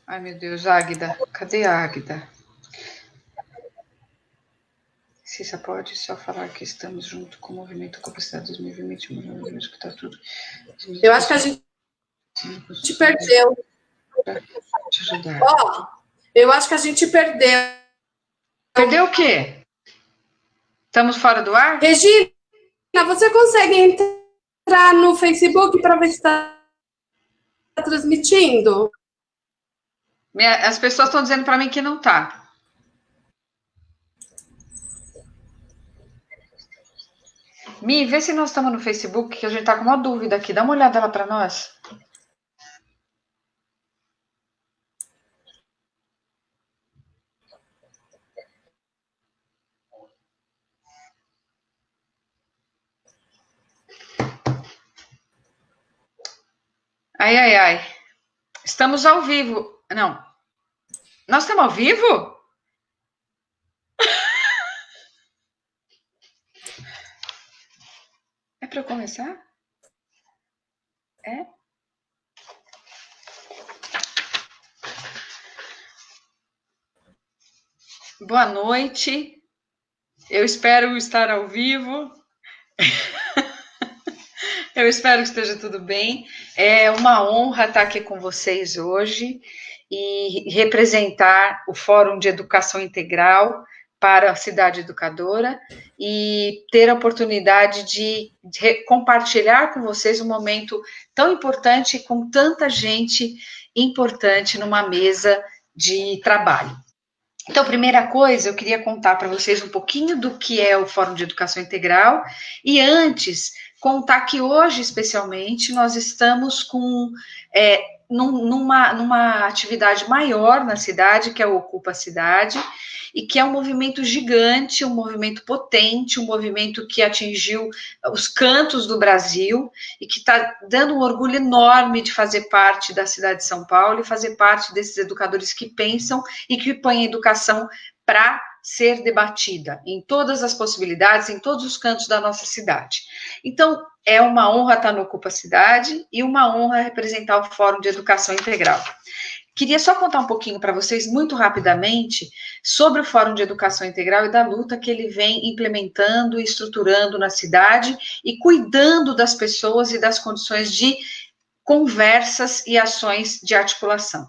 Ai, meu Deus, Águida. Cadê a Águida? Cissa, pode só falar que estamos junto com o Movimento Capacidade 2021, acho que tá tudo. Eu acho que a gente perdeu. Pra te ajudar. Ó, eu acho que a gente perdeu. Perdeu o quê? Estamos fora do ar? Regina, você consegue entrar no Facebook para ver se está transmitindo? As pessoas estão dizendo para mim que não tá. Mi, vê se nós estamos no Facebook, que a gente tá com uma dúvida aqui. Dá uma olhada lá para nós. Ai, ai, ai. Estamos ao vivo. Não. Nós estamos ao vivo? É para eu começar? É? Boa noite. Eu espero estar ao vivo. Eu espero que esteja tudo bem. É uma honra estar aqui com vocês hoje e representar o Fórum de Educação Integral para a Cidade Educadora e ter a oportunidade de compartilhar com vocês um momento tão importante com tanta gente importante numa mesa de trabalho. Então, primeira coisa, eu queria contar para vocês um pouquinho do que é o Fórum de Educação Integral e antes contar que hoje, especialmente, nós estamos com numa atividade maior na cidade, que é o Ocupa a Cidade, e que é um movimento gigante, um movimento potente, um movimento que atingiu os cantos do Brasil e que está dando um orgulho enorme de fazer parte da cidade de São Paulo e fazer parte desses educadores que pensam e que põem a educação para ser debatida em todas as possibilidades, em todos os cantos da nossa cidade. Então, é uma honra estar no Ocupa Cidade e uma honra representar o Fórum de Educação Integral. Queria só contar um pouquinho para vocês, muito rapidamente, sobre o Fórum de Educação Integral e da luta que ele vem implementando e estruturando na cidade e cuidando das pessoas e das condições de conversas e ações de articulação.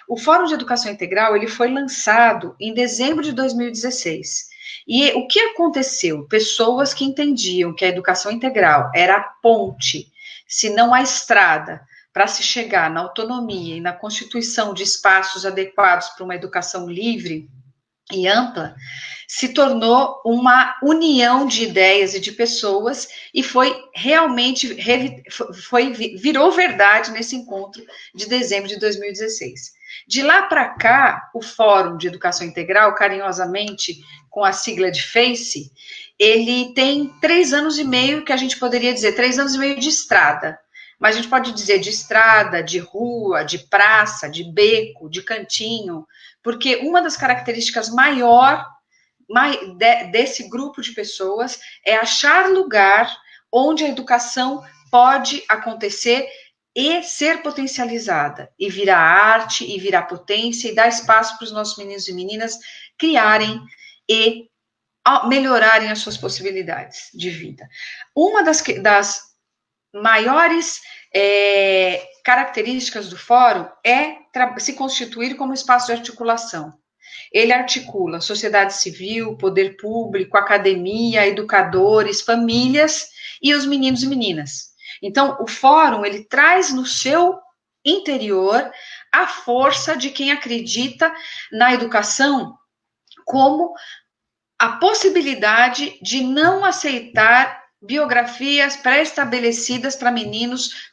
O Fórum de Educação Integral ele foi lançado em dezembro de 2016. E o que aconteceu? Pessoas que entendiam que a educação integral era a ponte, se não a estrada, para se chegar na autonomia e na constituição de espaços adequados para uma educação livre e ampla, se tornou uma união de ideias e de pessoas e foi realmente, virou verdade nesse encontro de dezembro de 2016. De lá para cá, o Fórum de Educação Integral, carinhosamente com a sigla de FACE, ele tem 3 anos e meio, que a gente poderia dizer, 3 anos e meio de estrada. Mas a gente pode dizer de estrada, de rua, de praça, de beco, de cantinho, porque uma das características desse grupo de pessoas é achar lugar onde a educação pode acontecer e ser potencializada, e virar arte, e virar potência, e dar espaço para os nossos meninos e meninas criarem e melhorarem as suas possibilidades de vida. Uma das maiores características do fórum é se constituir como espaço de articulação. Ele articula sociedade civil, poder público, academia, educadores, famílias e os meninos e meninas. Então, o fórum, ele traz no seu interior a força de quem acredita na educação como a possibilidade de não aceitar biografias pré-estabelecidas para meninos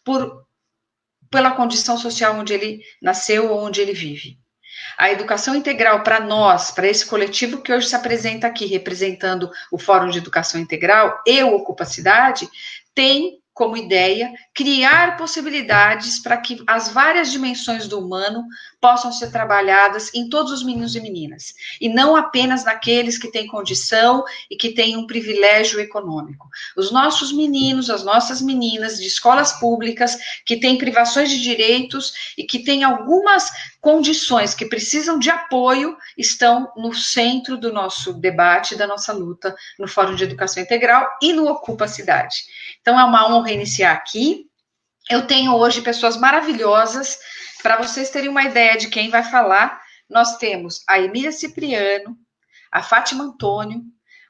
pela condição social onde ele nasceu ou onde ele vive. A educação integral para nós, para esse coletivo que hoje se apresenta aqui, representando o Fórum de Educação Integral e o Ocupa a Cidade, tem como ideia criar possibilidades para que as várias dimensões do humano possam ser trabalhadas em todos os meninos e meninas, e não apenas naqueles que têm condição e que têm um privilégio econômico. Os nossos meninos, as nossas meninas de escolas públicas, que têm privações de direitos e que têm algumas condições que precisam de apoio estão no centro do nosso debate, da nossa luta no Fórum de Educação Integral e no Ocupa a Cidade. Então, é uma honra iniciar aqui. Eu tenho hoje pessoas maravilhosas. Para vocês terem uma ideia de quem vai falar, nós temos a Emília Cipriano, a Fátima Antônio,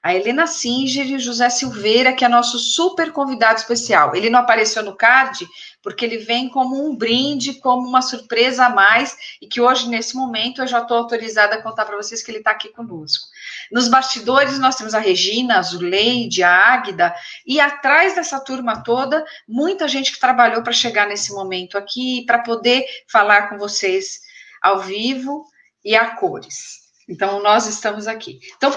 a Helena Singer e o José Silveira, que é nosso super convidado especial. Ele não apareceu no card, porque ele vem como um brinde, como uma surpresa a mais, e que hoje, nesse momento, eu já estou autorizada a contar para vocês que ele está aqui conosco. Nos bastidores, nós temos a Regina, a Zuleide, a Águida, e atrás dessa turma toda, muita gente que trabalhou para chegar nesse momento aqui, para poder falar com vocês ao vivo e a cores. Então, nós estamos aqui. Então,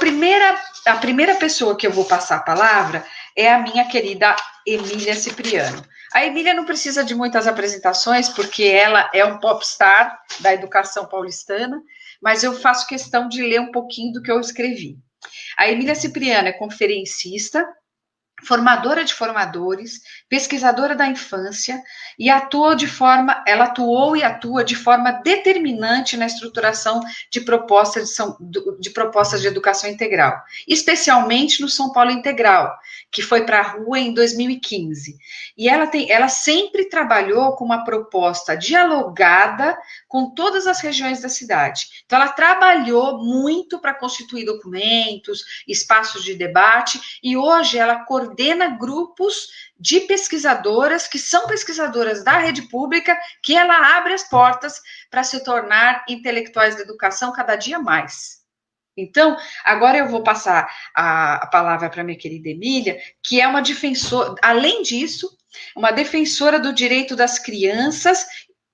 a primeira pessoa que eu vou passar a palavra é a minha querida Emília Cipriano. A Emília não precisa de muitas apresentações, porque ela é um popstar da educação paulistana, mas eu faço questão de ler um pouquinho do que eu escrevi. A Emília Cipriano é conferencista, formadora de formadores, pesquisadora da infância, e ela atuou e atua de forma determinante na estruturação de propostas de educação integral, especialmente no São Paulo Integral, que foi para a rua em 2015. E ela sempre trabalhou com uma proposta dialogada com todas as regiões da cidade. Então, ela trabalhou muito para constituir documentos, espaços de debate, e hoje ela coordena grupos de pesquisadoras, que são pesquisadoras da rede pública, que ela abre as portas para se tornar intelectuais da educação cada dia mais. Então, agora eu vou passar a palavra para minha querida Emília, que é uma defensora, além disso, uma defensora do direito das crianças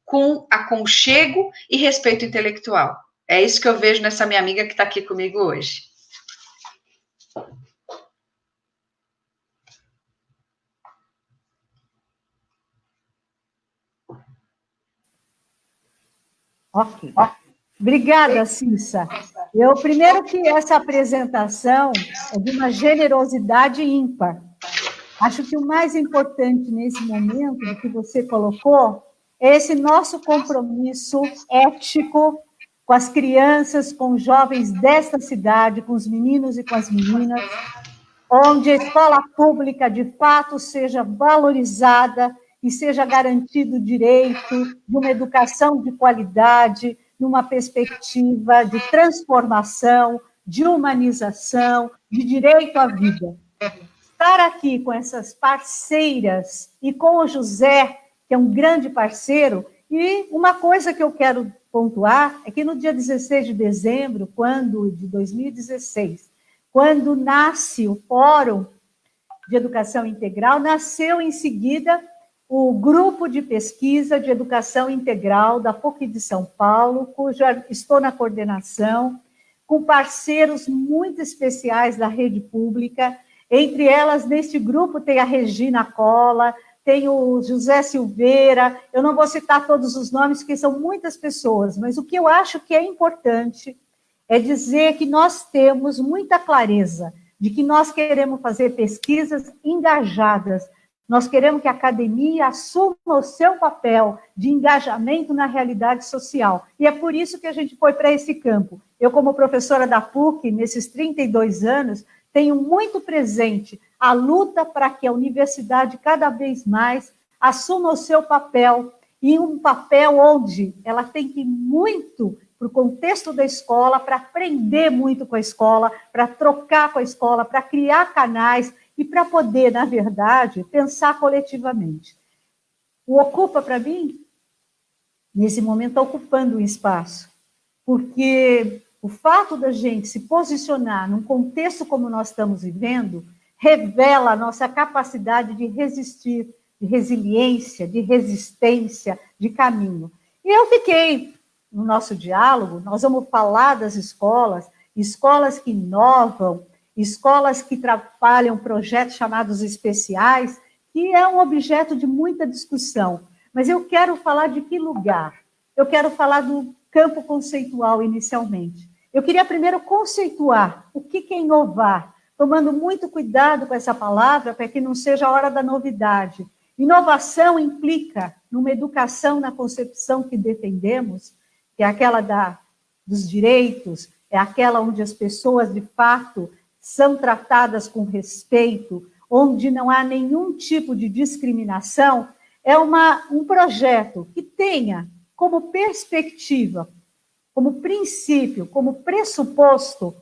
com aconchego e respeito intelectual. É isso que eu vejo nessa minha amiga que está aqui comigo hoje. Ok. Obrigada, Cissa. Eu, primeiro que essa apresentação é de uma generosidade ímpar. Acho que o mais importante nesse momento, do que você colocou, é esse nosso compromisso ético com as crianças, com os jovens desta cidade, com os meninos e com as meninas, onde a escola pública, de fato, seja valorizada e seja garantido o direito de uma educação de qualidade, numa perspectiva de transformação, de humanização, de direito à vida. Estar aqui com essas parceiras e com o José, que é um grande parceiro, e uma coisa que eu quero pontuar é que no dia 16 de dezembro, de 2016, quando nasce o Fórum de Educação Integral, nasceu em seguida o Grupo de Pesquisa de Educação Integral da PUC de São Paulo, cuja estou na coordenação, com parceiros muito especiais da rede pública. Entre elas, neste grupo, tem a Regina Cola, tem o José Silveira, eu não vou citar todos os nomes, porque são muitas pessoas, mas o que eu acho que é importante é dizer que nós temos muita clareza de que nós queremos fazer pesquisas engajadas, nós queremos que a academia assuma o seu papel de engajamento na realidade social. E é por isso que a gente foi para esse campo. Eu, como professora da PUC, nesses 32 anos, tenho muito presente a luta para que a universidade cada vez mais assuma o seu papel, e um papel onde ela tem que ir muito para o contexto da escola, para aprender muito com a escola, para trocar com a escola, para criar canais e para poder, na verdade, pensar coletivamente. O Ocupa, para mim, nesse momento, está ocupando um espaço, porque o fato da gente se posicionar num contexto como nós estamos vivendo revela a nossa capacidade de resistir, de resiliência, de resistência, de caminho. E eu fiquei, no nosso diálogo, nós vamos falar das escolas, escolas que inovam, escolas que trabalham projetos chamados especiais, que é um objeto de muita discussão. Mas eu quero falar de que lugar? Eu quero falar do campo conceitual, inicialmente. Eu queria primeiro conceituar o que é inovar, tomando muito cuidado com essa palavra, para que não seja a hora da novidade. Inovação implica, numa educação na concepção que defendemos, que é aquela dos direitos, é aquela onde as pessoas, de fato, são tratadas com respeito, onde não há nenhum tipo de discriminação, é um projeto que tenha como perspectiva, como princípio, como pressuposto,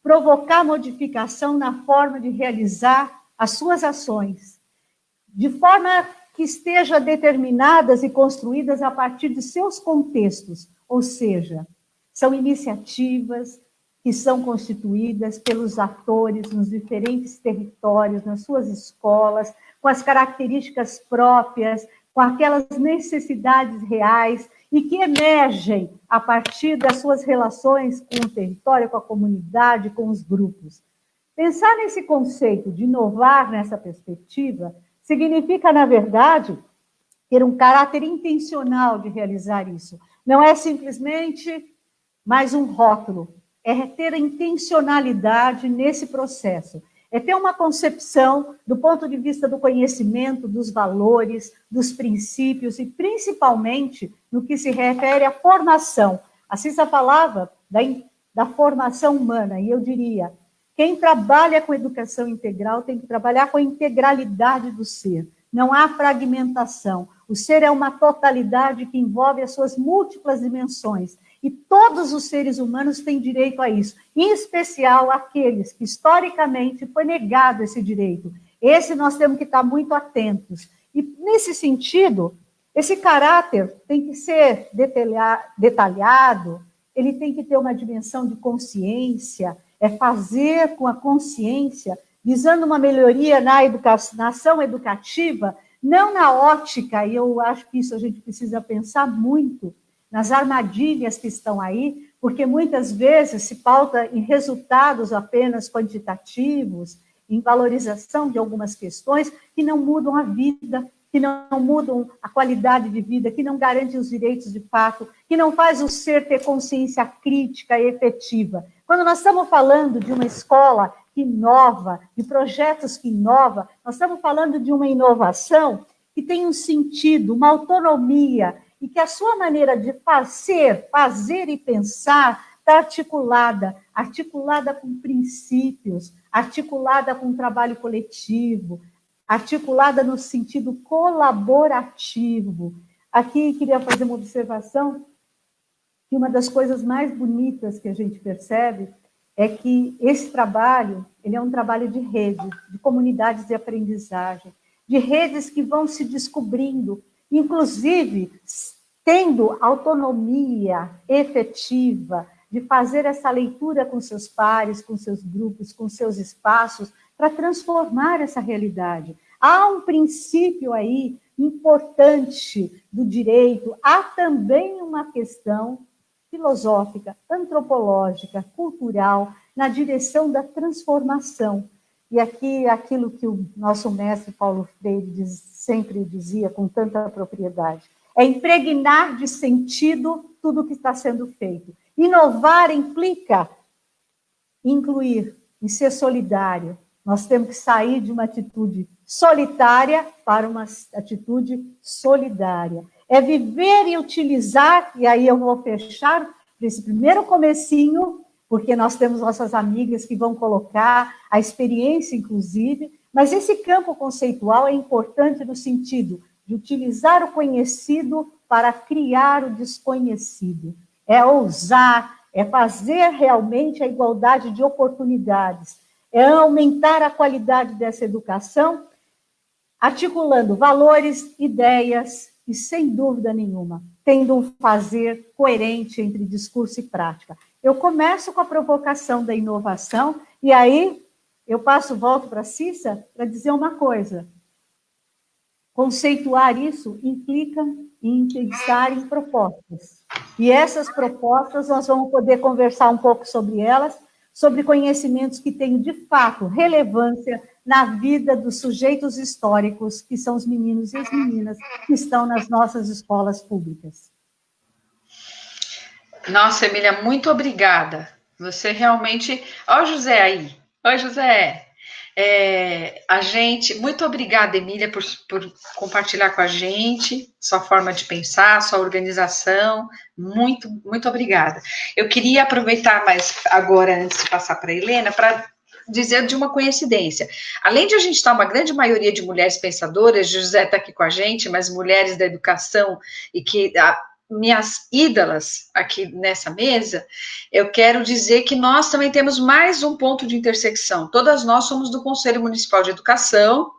provocar modificação na forma de realizar as suas ações, de forma que estejam determinadas e construídas a partir de seus contextos, ou seja, são iniciativas que são constituídas pelos atores nos diferentes territórios, nas suas escolas, com as características próprias, com aquelas necessidades reais e que emergem a partir das suas relações com o território, com a comunidade, com os grupos. Pensar nesse conceito de inovar nessa perspectiva significa, na verdade, ter um caráter intencional de realizar isso. Não é simplesmente mais um rótulo, é ter a intencionalidade nesse processo, é ter uma concepção do ponto de vista do conhecimento, dos valores, dos princípios e, principalmente, no que se refere à formação. A Cissa falava da formação humana, e eu diria, quem trabalha com educação integral tem que trabalhar com a integralidade do ser. Não há fragmentação. O ser é uma totalidade que envolve as suas múltiplas dimensões. E todos os seres humanos têm direito a isso, em especial aqueles que, historicamente, foi negado esse direito. Esse nós temos que estar muito atentos. E, nesse sentido, esse caráter tem que ser detalhado, ele tem que ter uma dimensão de consciência, é fazer com a consciência, visando uma melhoria na ação educativa, não na ótica, e eu acho que isso a gente precisa pensar muito, nas armadilhas que estão aí, porque muitas vezes se pauta em resultados apenas quantitativos, em valorização de algumas questões que não mudam a vida, que não mudam a qualidade de vida, que não garantem os direitos de fato, que não faz o ser ter consciência crítica e efetiva. Quando nós estamos falando de uma escola que inova, de projetos que inovam, nós estamos falando de uma inovação que tem um sentido, uma autonomia, e que a sua maneira de fazer e pensar está articulada com princípios, articulada com trabalho coletivo, articulada no sentido colaborativo. Aqui queria fazer uma observação, que uma das coisas mais bonitas que a gente percebe é que esse trabalho, ele é um trabalho de rede, de comunidades de aprendizagem, de redes que vão se descobrindo, inclusive tendo autonomia efetiva de fazer essa leitura com seus pares, com seus grupos, com seus espaços, para transformar essa realidade. Há um princípio aí importante do direito, há também uma questão filosófica, antropológica, cultural, na direção da transformação. E aqui, aquilo que o nosso mestre Paulo Freire sempre dizia com tanta propriedade, é impregnar de sentido tudo o que está sendo feito. Inovar implica incluir, em ser solidário. Nós temos que sair de uma atitude solitária para uma atitude solidária. É viver e utilizar, e aí eu vou fechar esse primeiro comecinho, porque nós temos nossas amigas que vão colocar a experiência, inclusive, mas esse campo conceitual é importante no sentido de utilizar o conhecido para criar o desconhecido. É ousar, é fazer realmente a igualdade de oportunidades, é aumentar a qualidade dessa educação, articulando valores, ideias e, sem dúvida nenhuma, tendo um fazer coerente entre discurso e prática. Eu começo com a provocação da inovação e aí eu volto para a Cissa para dizer uma coisa. Conceituar isso implica em pensar em propostas. E essas propostas, nós vamos poder conversar um pouco sobre elas, sobre conhecimentos que têm, de fato, relevância na vida dos sujeitos históricos, que são os meninos e as meninas que estão nas nossas escolas públicas. Nossa, Emília, muito obrigada. Você realmente... Ó o José aí. Oi, José. Muito obrigada, Emília, por compartilhar com a gente sua forma de pensar, sua organização. Muito, muito obrigada. Eu queria aproveitar mais agora, antes de passar para a Helena, para dizer de uma coincidência. Além de a gente estar uma grande maioria de mulheres pensadoras, José está aqui com a gente, mas mulheres da educação e que minhas ídolas aqui nessa mesa, eu quero dizer que nós também temos mais um ponto de intersecção. Todas nós somos do Conselho Municipal de Educação,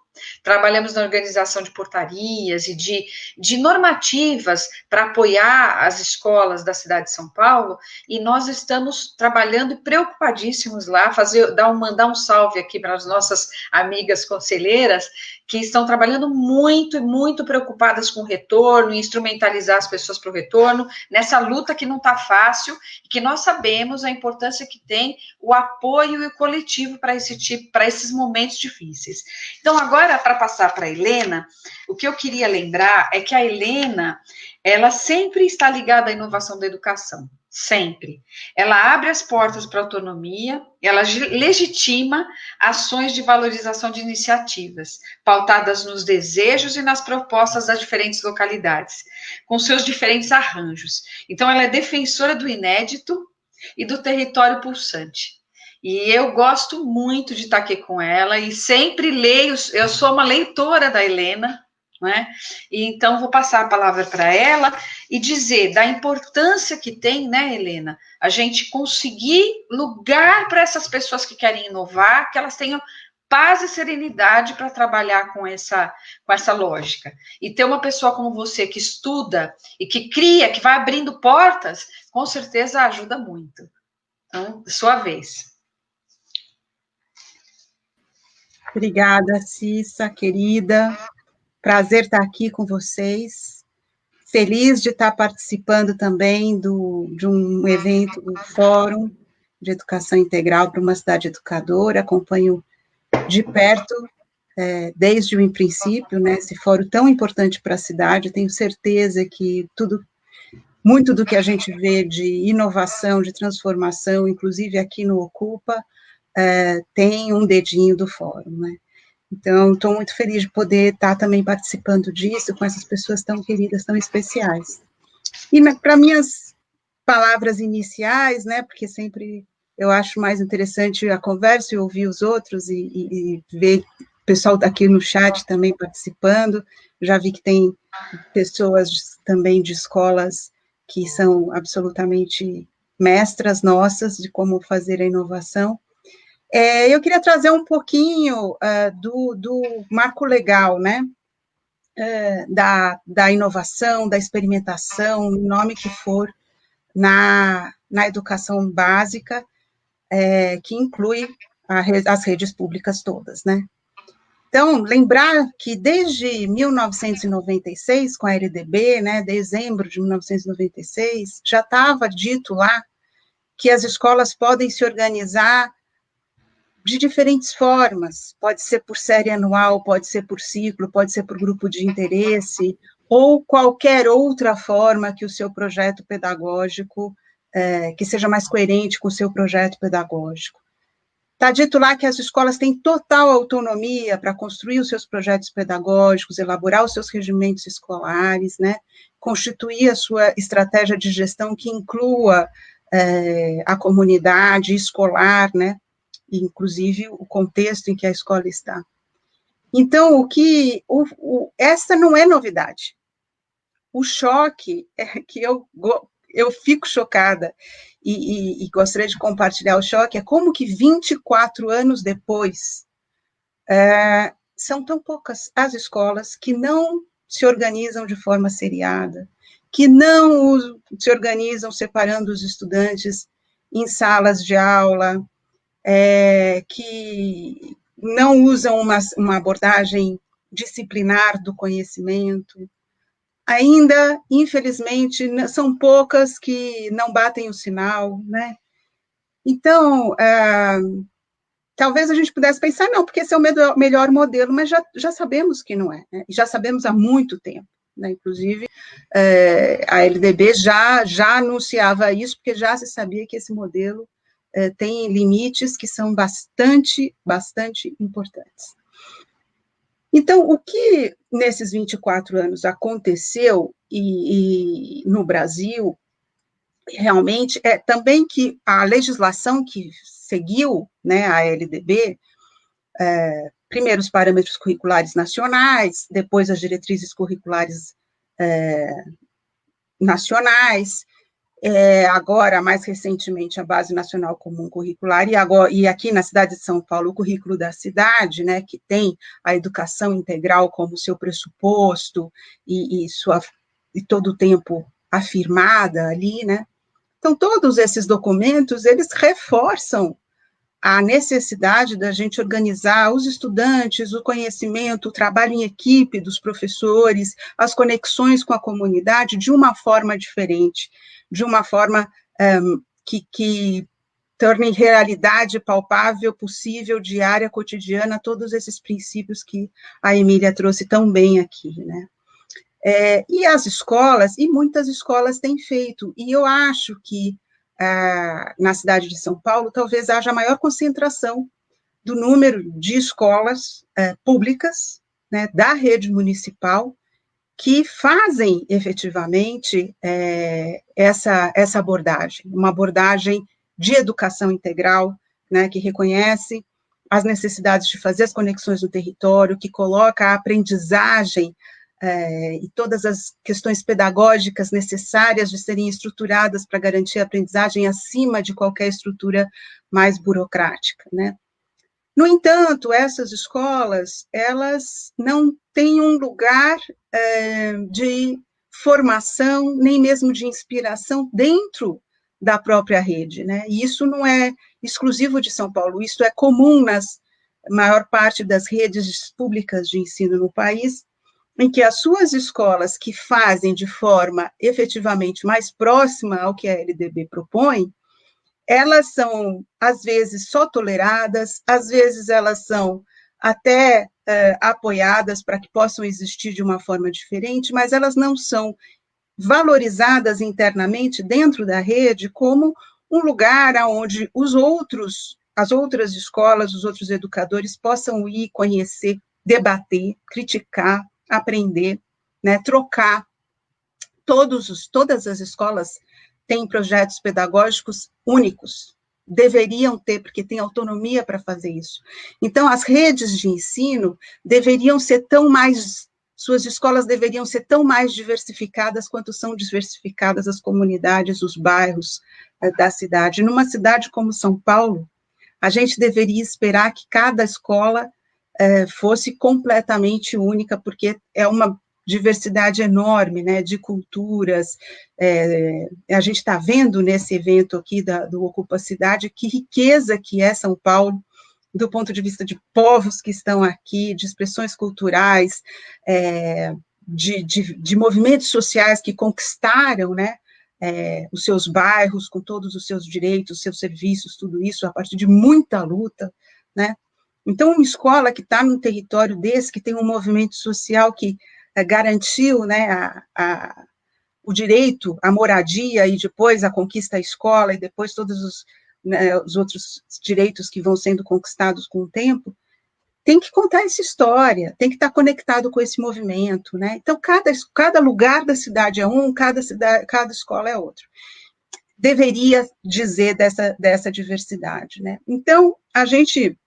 trabalhamos na organização de portarias e de normativas para apoiar as escolas da cidade de São Paulo, e nós estamos trabalhando e preocupadíssimos lá, mandar um salve aqui para as nossas amigas conselheiras, que estão trabalhando muito, muito preocupadas com o retorno, e instrumentalizar as pessoas para o retorno, nessa luta que não está fácil, e que nós sabemos a importância que tem o apoio e o coletivo para esses momentos difíceis. Então, agora, para passar para a Helena, o que eu queria lembrar é que a Helena, ela sempre está ligada à inovação da educação, sempre. Ela abre as portas para a autonomia, ela legitima ações de valorização de iniciativas, pautadas nos desejos e nas propostas das diferentes localidades, com seus diferentes arranjos. Então, ela é defensora do inédito e do território pulsante. E eu gosto muito de estar aqui com ela e sempre leio, eu sou uma leitora da Helena, né? E então vou passar a palavra para ela e dizer da importância que tem, né, Helena, a gente conseguir lugar para essas pessoas que querem inovar, que elas tenham paz e serenidade para trabalhar com essa lógica. E ter uma pessoa como você que estuda e que cria, que vai abrindo portas, com certeza ajuda muito. Então, sua vez. Obrigada, Cissa, querida. Prazer estar aqui com vocês. Feliz de estar participando também de um evento, um Fórum de Educação Integral para uma Cidade Educadora. Acompanho de perto, desde o princípio, né, esse fórum tão importante para a cidade. Tenho certeza que muito do que a gente vê de inovação, de transformação, inclusive aqui no Ocupa, tem um dedinho do fórum, né? Então, estou muito feliz de poder estar também participando disso, com essas pessoas tão queridas, tão especiais. E para minhas palavras iniciais, né, porque sempre eu acho mais interessante a conversa e ouvir os outros e ver o pessoal aqui no chat também participando. Já vi que tem pessoas também de escolas que são absolutamente mestras nossas de como fazer a inovação. Eu queria trazer um pouquinho do marco legal, né, da inovação, da experimentação, o nome que for, na educação básica, que inclui as redes públicas todas, né. Então, lembrar que desde 1996, com a LDB, né, dezembro de 1996, já estava dito lá que as escolas podem se organizar de diferentes formas, pode ser por série anual, pode ser por ciclo, pode ser por grupo de interesse, ou qualquer outra forma que o seu projeto pedagógico, que seja mais coerente com o seu projeto pedagógico. Está dito lá que as escolas têm total autonomia para construir os seus projetos pedagógicos, elaborar os seus regimentos escolares, né, constituir a sua estratégia de gestão que inclua a comunidade escolar, né, inclusive o contexto em que a escola está. Então, essa não é novidade. O choque é que eu fico chocada e gostaria de compartilhar o choque, é como que 24 anos depois, são tão poucas as escolas que não se organizam de forma seriada, que não se organizam separando os estudantes em salas de aula, que não usam uma abordagem disciplinar do conhecimento. Ainda, infelizmente, são poucas que não batem o sinal, né? Então, talvez a gente pudesse pensar, não, porque esse é o melhor modelo, mas já sabemos que não é, né? Já sabemos há muito tempo, né? Inclusive, a LDB já anunciava isso, porque já se sabia que esse modelo tem limites que são bastante importantes. Então, o que nesses 24 anos aconteceu e no Brasil, realmente, é também que a legislação que seguiu, né, a LDB, primeiro os parâmetros curriculares nacionais, depois as diretrizes curriculares nacionais, agora, mais recentemente, a Base Nacional Comum Curricular, e aqui na cidade de São Paulo, o currículo da cidade, né, que tem a educação integral como seu pressuposto e todo o tempo afirmada ali, né. Então, todos esses documentos, eles reforçam a necessidade da gente organizar os estudantes, o conhecimento, o trabalho em equipe dos professores, as conexões com a comunidade de uma forma diferente, de uma forma que torne realidade palpável, possível, diária, cotidiana, todos esses princípios que a Emília trouxe tão bem aqui, né? E as escolas, e muitas escolas têm feito, e eu acho que na cidade de São Paulo, talvez haja maior concentração do número de escolas públicas, né, da rede municipal, que fazem efetivamente essa abordagem, uma abordagem de educação integral, né, que reconhece as necessidades de fazer as conexões no território, que coloca a aprendizagem e todas as questões pedagógicas necessárias de serem estruturadas para garantir a aprendizagem acima de qualquer estrutura mais burocrática, né? No entanto, essas escolas, elas não têm um lugar de formação, nem mesmo de inspiração dentro da própria rede, né? E isso não é exclusivo de São Paulo, isso é comum nas maior parte das redes públicas de ensino no país, em que as suas escolas que fazem de forma efetivamente mais próxima ao que a LDB propõe, elas são, às vezes, só toleradas, às vezes elas são até apoiadas para que possam existir de uma forma diferente, mas elas não são valorizadas internamente dentro da rede como um lugar onde as outras escolas, os outros educadores possam ir, conhecer, debater, criticar, aprender, né, trocar. Todas as escolas têm projetos pedagógicos únicos, deveriam ter, porque tem autonomia para fazer isso. Então, as redes de ensino deveriam ser suas escolas deveriam ser tão mais diversificadas quanto são diversificadas as comunidades, os bairros da cidade. Numa cidade como São Paulo, a gente deveria esperar que cada escola fosse completamente única, porque é uma diversidade enorme, né, de culturas. A gente está vendo nesse evento aqui do Ocupa Cidade que riqueza que é São Paulo, do ponto de vista de povos que estão aqui, de expressões culturais, de movimentos sociais que conquistaram, né, os seus bairros, com todos os seus direitos, seus serviços, tudo isso a partir de muita luta, né. Então, uma escola que está num território desse, que tem um movimento social que garantiu, né, o direito à moradia e depois a conquista à escola e depois todos os outros direitos que vão sendo conquistados com o tempo, tem que contar essa história, tem que estar conectado com esse movimento, né? Então, cada lugar da cidade é cada escola é outro. Deveria dizer dessa diversidade, né? Então, a gente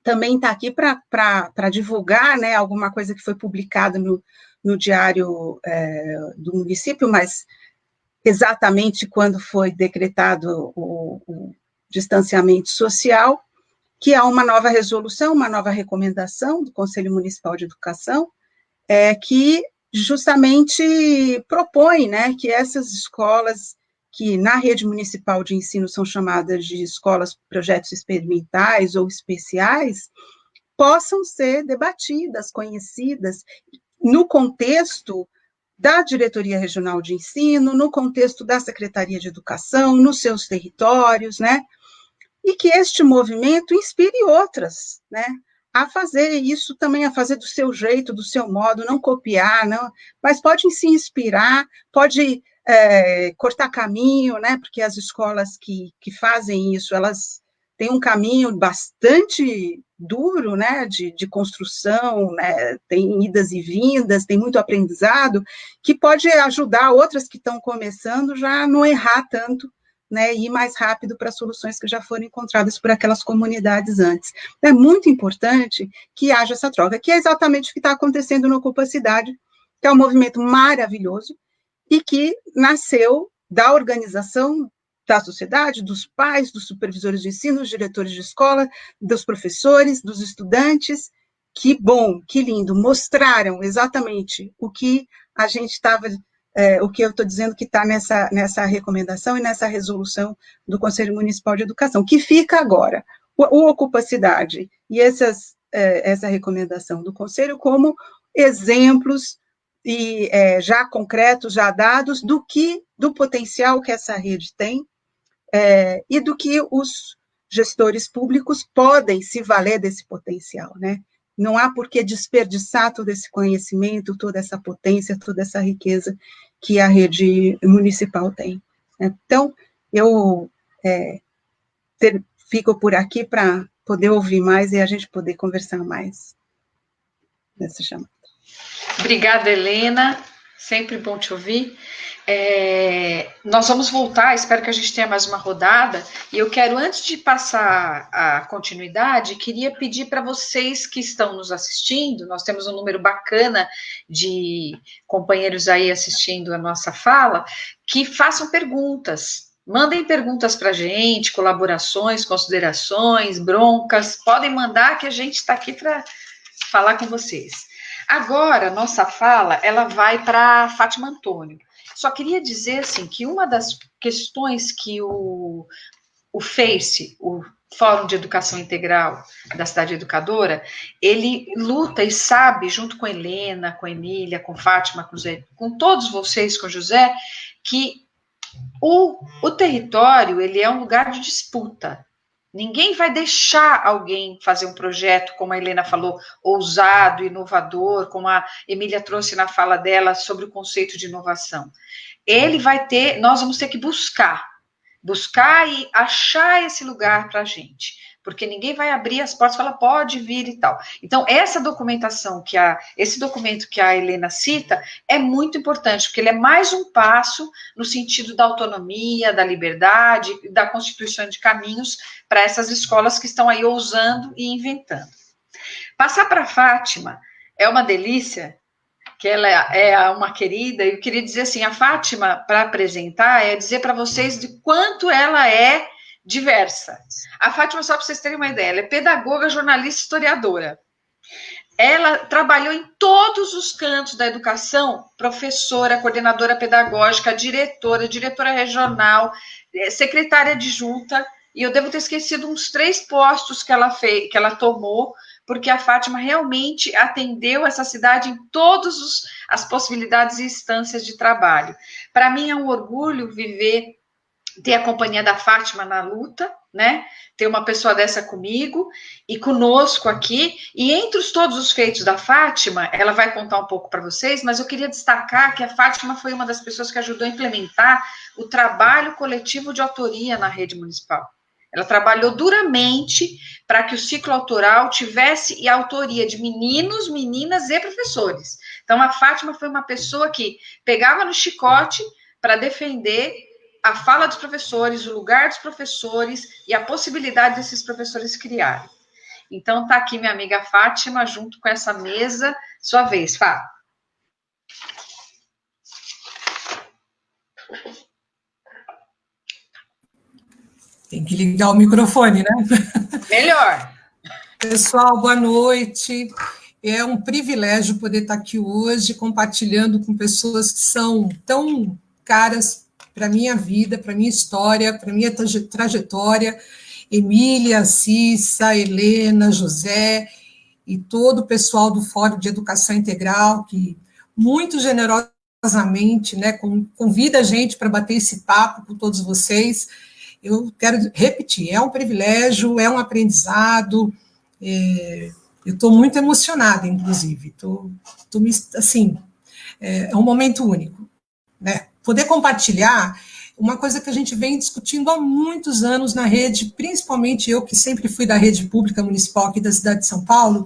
também está aqui para divulgar, né, alguma coisa que foi publicada no diário do município, mas exatamente quando foi decretado o distanciamento social, que há uma nova resolução, uma nova recomendação do Conselho Municipal de Educação, que justamente propõe, né, que essas escolas que na rede municipal de ensino são chamadas de escolas, projetos experimentais ou especiais, possam ser debatidas, conhecidas, no contexto da Diretoria Regional de Ensino, no contexto da Secretaria de Educação, nos seus territórios, né, e que este movimento inspire outras, né, a fazer isso também, a fazer do seu jeito, do seu modo, não copiar, não, mas pode se inspirar, pode cortar caminho, né, porque as escolas que fazem isso, elas têm um caminho bastante duro, né, de construção, né, tem idas e vindas, tem muito aprendizado, que pode ajudar outras que estão começando já a não errar tanto, né, e ir mais rápido para soluções que já foram encontradas por aquelas comunidades antes. É muito importante que haja essa troca, que é exatamente o que está acontecendo no Ocupa Cidade, que é um movimento maravilhoso, e que nasceu da organização da sociedade, dos pais, dos supervisores de ensino, dos diretores de escola, dos professores, dos estudantes. Que bom, que lindo, mostraram exatamente o que a gente estava, o que eu estou dizendo que está nessa recomendação e nessa resolução do Conselho Municipal de Educação, que fica agora, o Ocupa Cidade e essa recomendação do Conselho como exemplos e já concretos, já dados, do potencial que essa rede tem, e do que os gestores públicos podem se valer desse potencial, né? Não há por que desperdiçar todo esse conhecimento, toda essa potência, toda essa riqueza que a rede municipal tem. Então, eu fico por aqui para poder ouvir mais e a gente poder conversar mais nessa chamada. Obrigada, Helena, sempre bom te ouvir. Nós vamos voltar, espero que a gente tenha mais uma rodada, e eu quero, antes de passar a continuidade, queria pedir para vocês que estão nos assistindo, nós temos um número bacana de companheiros aí assistindo a nossa fala, que façam perguntas, mandem perguntas para a gente, colaborações, considerações, broncas, podem mandar que a gente está aqui para falar com vocês. Agora, nossa fala, ela vai para Fátima Antônio. Só queria dizer, assim, que uma das questões que o FACE, o Fórum de Educação Integral da Cidade Educadora, ele luta e sabe, junto com a Helena, com a Emília, com Fátima, com todos vocês, com o José, que o território, ele é um lugar de disputa. Ninguém vai deixar alguém fazer um projeto, como a Helena falou, ousado, inovador, como a Emília trouxe na fala dela sobre o conceito de inovação. Nós vamos ter que buscar e achar esse lugar para a gente, porque ninguém vai abrir as portas e falar, pode vir e tal. Então, essa documentação, esse documento que a Helena cita, é muito importante, porque ele é mais um passo no sentido da autonomia, da liberdade, da constituição de caminhos para essas escolas que estão aí ousando e inventando. Passar para a Fátima é uma delícia, que ela é uma querida, e eu queria dizer assim, a Fátima, para apresentar, é dizer para vocês de quanto ela é diversa. A Fátima, só para vocês terem uma ideia, ela é pedagoga, jornalista, historiadora. Ela trabalhou em todos os cantos da educação, professora, coordenadora pedagógica, diretora regional, secretária adjunta, e eu devo ter esquecido uns 3 postos que ela tomou, porque a Fátima realmente atendeu essa cidade em todas as possibilidades e instâncias de trabalho. Para mim é um orgulho ter a companhia da Fátima na luta, né? Ter uma pessoa dessa comigo e conosco aqui. E entre todos os feitos da Fátima, ela vai contar um pouco para vocês, mas eu queria destacar que a Fátima foi uma das pessoas que ajudou a implementar o trabalho coletivo de autoria na rede municipal. Ela trabalhou duramente para que o ciclo autoral tivesse a autoria de meninos, meninas e professores. Então, a Fátima foi uma pessoa que pegava no chicote para defender a fala dos professores, o lugar dos professores e a possibilidade desses professores criarem. Então, está aqui minha amiga Fátima, junto com essa mesa. Sua vez, Fá. Tem que ligar o microfone, né? Melhor. Pessoal, boa noite. É um privilégio poder estar aqui hoje compartilhando com pessoas que são tão caras para a minha vida, para a minha história, para a minha trajetória. Emília, Cissa, Helena, José e todo o pessoal do Fórum de Educação Integral, que muito generosamente, né, convida a gente para bater esse papo com todos vocês. Eu quero repetir, é um privilégio, é um aprendizado, eu estou muito emocionada, inclusive, assim, é um momento único, né? poder compartilhar uma coisa que a gente vem discutindo há muitos anos na rede, principalmente eu, que sempre fui da rede pública municipal aqui da cidade de São Paulo,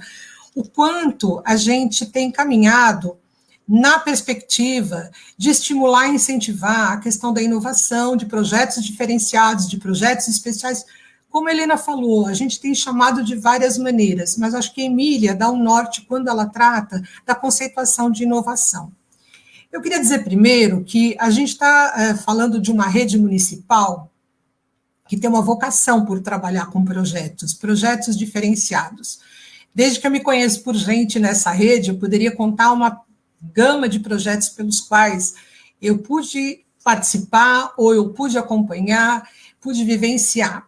o quanto a gente tem caminhado na perspectiva de estimular e incentivar a questão da inovação, de projetos diferenciados, de projetos especiais. Como a Helena falou, a gente tem chamado de várias maneiras, mas acho que a Emília dá um norte quando ela trata da conceituação de inovação. Eu queria dizer primeiro que a gente está falando de uma rede municipal que tem uma vocação por trabalhar com projetos diferenciados. Desde que eu me conheço por gente nessa rede, eu poderia contar uma gama de projetos pelos quais eu pude participar, ou eu pude acompanhar, pude vivenciar.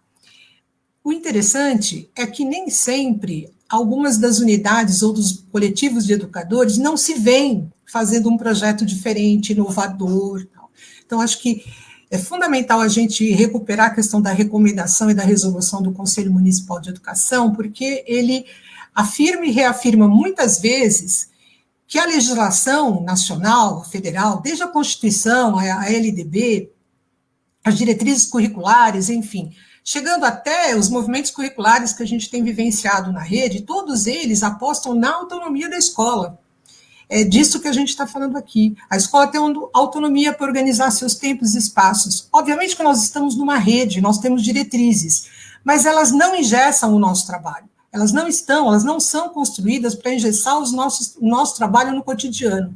O interessante é que nem sempre algumas das unidades ou dos coletivos de educadores não se veem fazendo um projeto diferente, inovador. Então, acho que é fundamental a gente recuperar a questão da recomendação e da resolução do Conselho Municipal de Educação, porque ele afirma e reafirma muitas vezes que a legislação nacional, federal, desde a Constituição, a LDB, as diretrizes curriculares, enfim, chegando até os movimentos curriculares que a gente tem vivenciado na rede, todos eles apostam na autonomia da escola. É disso que a gente está falando aqui. A escola tem uma autonomia para organizar seus tempos e espaços. Obviamente que nós estamos numa rede, nós temos diretrizes, mas elas não engessam o nosso trabalho. Elas não são construídas para engessar o nosso trabalho no cotidiano.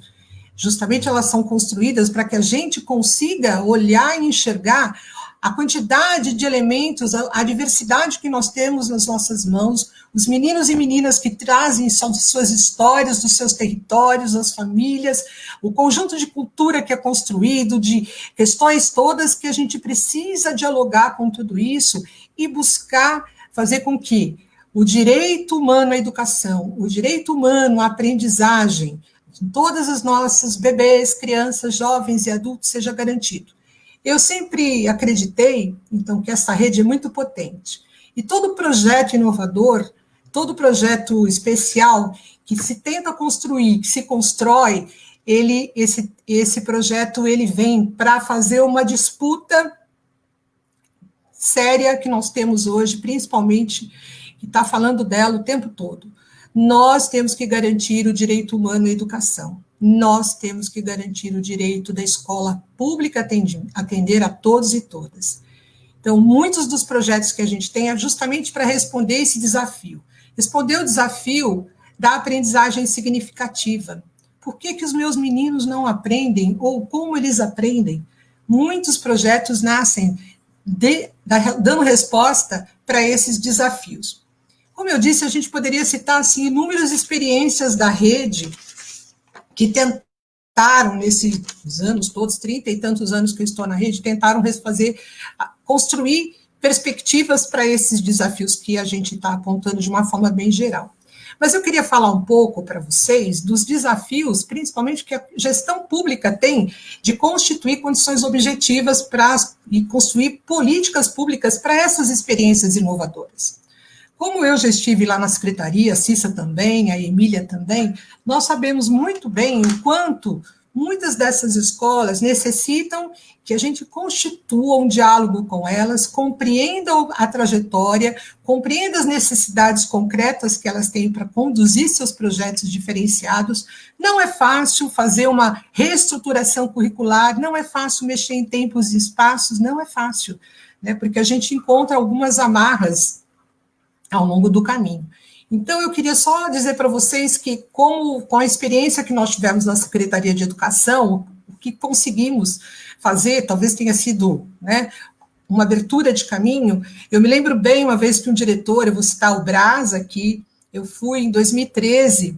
Justamente elas são construídas para que a gente consiga olhar e enxergar a quantidade de elementos, a diversidade que nós temos nas nossas mãos, os meninos e meninas que trazem suas histórias dos seus territórios, as famílias, o conjunto de cultura que é construído, de questões todas que a gente precisa dialogar com tudo isso e buscar fazer com que o direito humano à educação, o direito humano à aprendizagem, de todas as nossas bebês, crianças, jovens e adultos seja garantido. Eu sempre acreditei, então, que essa rede é muito potente. E todo projeto inovador, todo projeto especial que se tenta construir, que se constrói, esse projeto ele vem para fazer uma disputa séria que nós temos hoje, principalmente, que está falando dela o tempo todo. Nós temos que garantir o direito humano à educação. Nós temos que garantir o direito da escola pública atender a todos e todas. Então, muitos dos projetos que a gente tem é justamente para responder esse desafio. Responder o desafio da aprendizagem significativa. Por que os meus meninos não aprendem ou como eles aprendem? Muitos projetos nascem dando resposta para esses desafios. Como eu disse, a gente poderia citar assim, inúmeras experiências da rede que tentaram, nesses anos todos, 30 e tantos anos que eu estou na rede, tentaram construir perspectivas para esses desafios que a gente está apontando de uma forma bem geral. Mas eu queria falar um pouco para vocês dos desafios, principalmente que a gestão pública tem de constituir condições objetivas e construir políticas públicas para essas experiências inovadoras. Como eu já estive lá na secretaria, a Cissa também, a Emília também, nós sabemos muito bem o quanto muitas dessas escolas necessitam que a gente constitua um diálogo com elas, compreenda a trajetória, compreenda as necessidades concretas que elas têm para conduzir seus projetos diferenciados. Não é fácil fazer uma reestruturação curricular, não é fácil mexer em tempos e espaços, não é fácil, né, porque a gente encontra algumas amarras ao longo do caminho. Então, eu queria só dizer para vocês que, com a experiência que nós tivemos na Secretaria de Educação, o que conseguimos fazer, talvez tenha sido, né, uma abertura de caminho. Eu me lembro bem, uma vez que um diretor, eu vou citar o Braz aqui, eu fui em 2013,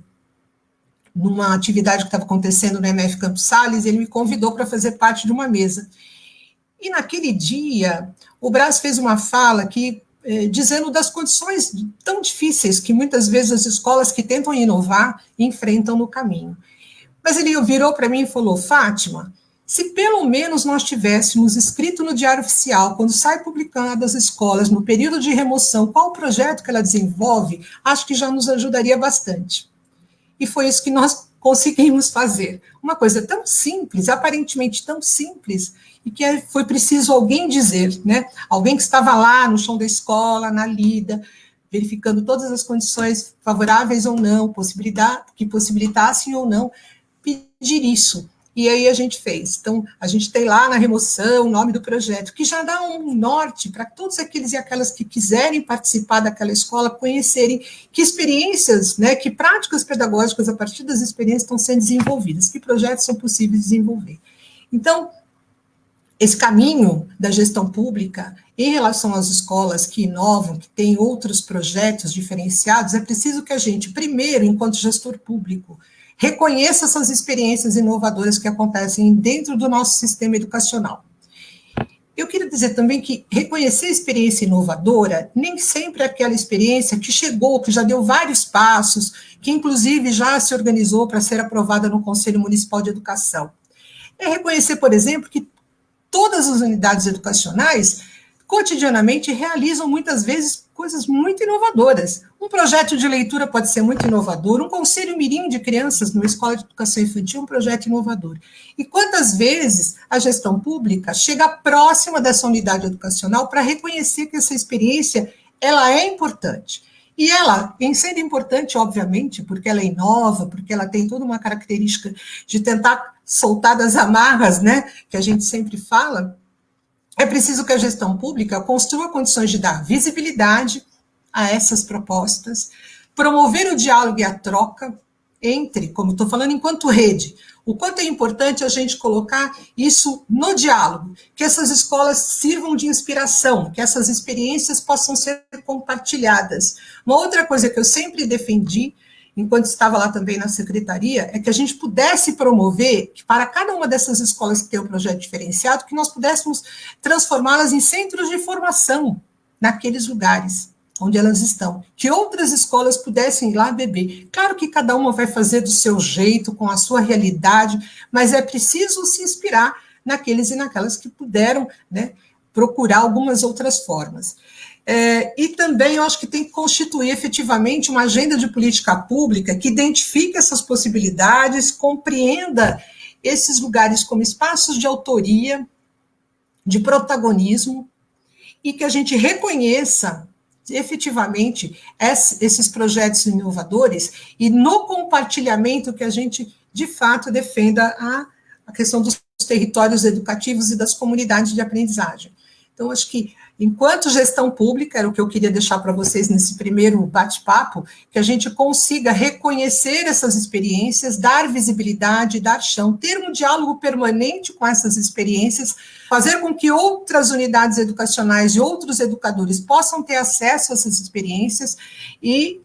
numa atividade que estava acontecendo no MF Campos Sales, ele me convidou para fazer parte de uma mesa. E naquele dia, o Braz fez uma fala que dizendo das condições tão difíceis que muitas vezes as escolas que tentam inovar enfrentam no caminho. Mas ele virou para mim e falou: Fátima, se pelo menos nós tivéssemos escrito no Diário Oficial, quando sai publicado as escolas, no período de remoção, qual o projeto que ela desenvolve, acho que já nos ajudaria bastante. E foi isso que nós conseguimos fazer uma coisa tão simples, aparentemente tão simples, e que foi preciso alguém dizer, né? Alguém que estava lá no chão da escola, na lida, verificando todas as condições favoráveis ou não, que possibilitassem ou não, pedir isso. E aí a gente fez. Então, a gente tem lá na remoção o nome do projeto, que já dá um norte para todos aqueles e aquelas que quiserem participar daquela escola, conhecerem que experiências, né, que práticas pedagógicas a partir das experiências estão sendo desenvolvidas, que projetos são possíveis de desenvolver. Então, esse caminho da gestão pública em relação às escolas que inovam, que têm outros projetos diferenciados, é preciso que a gente, primeiro, enquanto gestor público, reconheça essas experiências inovadoras que acontecem dentro do nosso sistema educacional. Eu queria dizer também que reconhecer a experiência inovadora nem sempre é aquela experiência que chegou, que já deu vários passos, que inclusive já se organizou para ser aprovada no Conselho Municipal de Educação. É reconhecer, por exemplo, que todas as unidades educacionais cotidianamente realizam muitas vezes coisas muito inovadoras. Um projeto de leitura pode ser muito inovador, um conselho mirim de crianças numa escola de educação infantil é um projeto inovador. E quantas vezes a gestão pública chega próxima dessa unidade educacional para reconhecer que essa experiência ela é importante. E ela, em sendo importante, obviamente, porque ela inova, porque ela tem toda uma característica de tentar soltar das amarras, né, que a gente sempre fala, é preciso que a gestão pública construa condições de dar visibilidade a essas propostas, promover o diálogo e a troca entre, como estou falando, enquanto rede, o quanto é importante a gente colocar isso no diálogo, que essas escolas sirvam de inspiração, que essas experiências possam ser compartilhadas. Uma outra coisa que eu sempre defendi, enquanto estava lá também na secretaria, é que a gente pudesse promover, que para cada uma dessas escolas que tem um projeto diferenciado, que nós pudéssemos transformá-las em centros de formação naqueles lugares onde elas estão, que outras escolas pudessem ir lá beber. Claro que cada uma vai fazer do seu jeito, com a sua realidade, mas é preciso se inspirar naqueles e naquelas que puderam, né, procurar algumas outras formas. E também eu acho que tem que constituir efetivamente uma agenda de política pública que identifique essas possibilidades, compreenda esses lugares como espaços de autoria, de protagonismo, e que a gente reconheça efetivamente esses projetos inovadores e no compartilhamento que a gente, de fato, defenda a questão dos territórios educativos e das comunidades de aprendizagem. Então, acho que, enquanto gestão pública, era o que eu queria deixar para vocês nesse primeiro bate-papo, que a gente consiga reconhecer essas experiências, dar visibilidade, dar chão, ter um diálogo permanente com essas experiências, fazer com que outras unidades educacionais e outros educadores possam ter acesso a essas experiências e,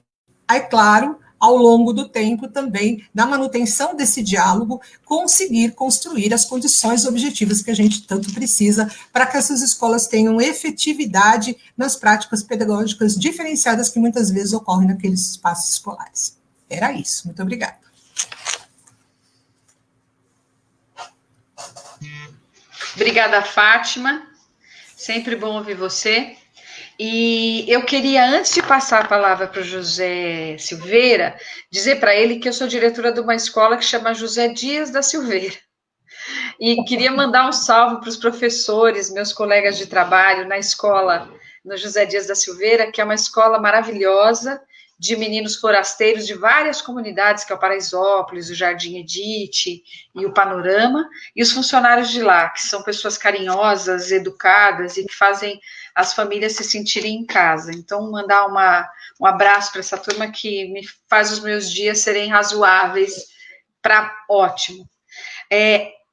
é claro, ao longo do tempo também, na manutenção desse diálogo, conseguir construir as condições objetivas que a gente tanto precisa para que essas escolas tenham efetividade nas práticas pedagógicas diferenciadas que muitas vezes ocorrem naqueles espaços escolares. Era isso. Muito obrigada. Obrigada, Fátima. Sempre bom ouvir você. E eu queria, antes de passar a palavra para o José Silveira, dizer para ele que eu sou diretora de uma escola que chama José Dias da Silveira. E queria mandar um salve para os professores, meus colegas de trabalho na escola, no José Dias da Silveira, que é uma escola maravilhosa, de meninos forasteiros de várias comunidades, que é o Paraisópolis, o Jardim Edite e o Panorama, e os funcionários de lá, que são pessoas carinhosas, educadas e que fazem as famílias se sentirem em casa. Então, mandar um abraço para essa turma que me faz os meus dias serem razoáveis para ótimo.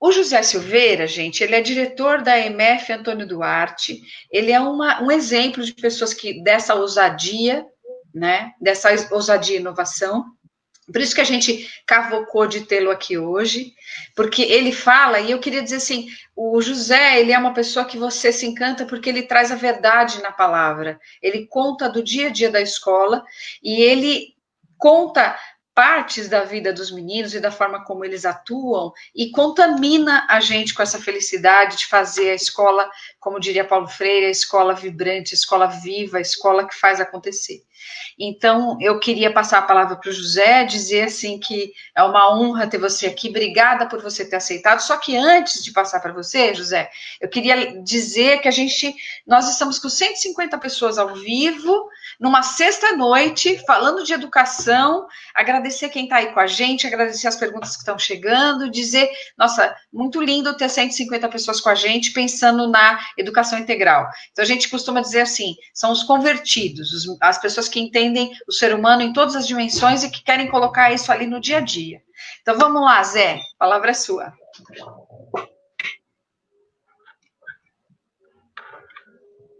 O José Silveira, gente, ele é diretor da EMF Antônio Duarte, ele é um exemplo de pessoas que dessa ousadia, né, dessa ousadia e inovação, por isso que a gente cavocou de tê-lo aqui hoje, porque ele fala, e eu queria dizer assim, o José, ele é uma pessoa que você se encanta porque ele traz a verdade na palavra, ele conta do dia a dia da escola, e ele conta partes da vida dos meninos e da forma como eles atuam, e contamina a gente com essa felicidade de fazer a escola, como diria Paulo Freire, a escola vibrante, a escola viva, a escola que faz acontecer. Então, eu queria passar a palavra para o José, dizer assim que é uma honra ter você aqui, obrigada por você ter aceitado. Só que antes de passar para você, José, eu queria dizer que nós estamos com 150 pessoas ao vivo, numa sexta-noite, falando de educação, agradecer quem está aí com a gente, agradecer as perguntas que estão chegando, dizer, nossa, muito lindo ter 150 pessoas com a gente, pensando na educação integral. Então, a gente costuma dizer assim, são os convertidos, as pessoas que entendem o ser humano em todas as dimensões e que querem colocar isso ali no dia a dia. Então, vamos lá, Zé, a palavra é sua.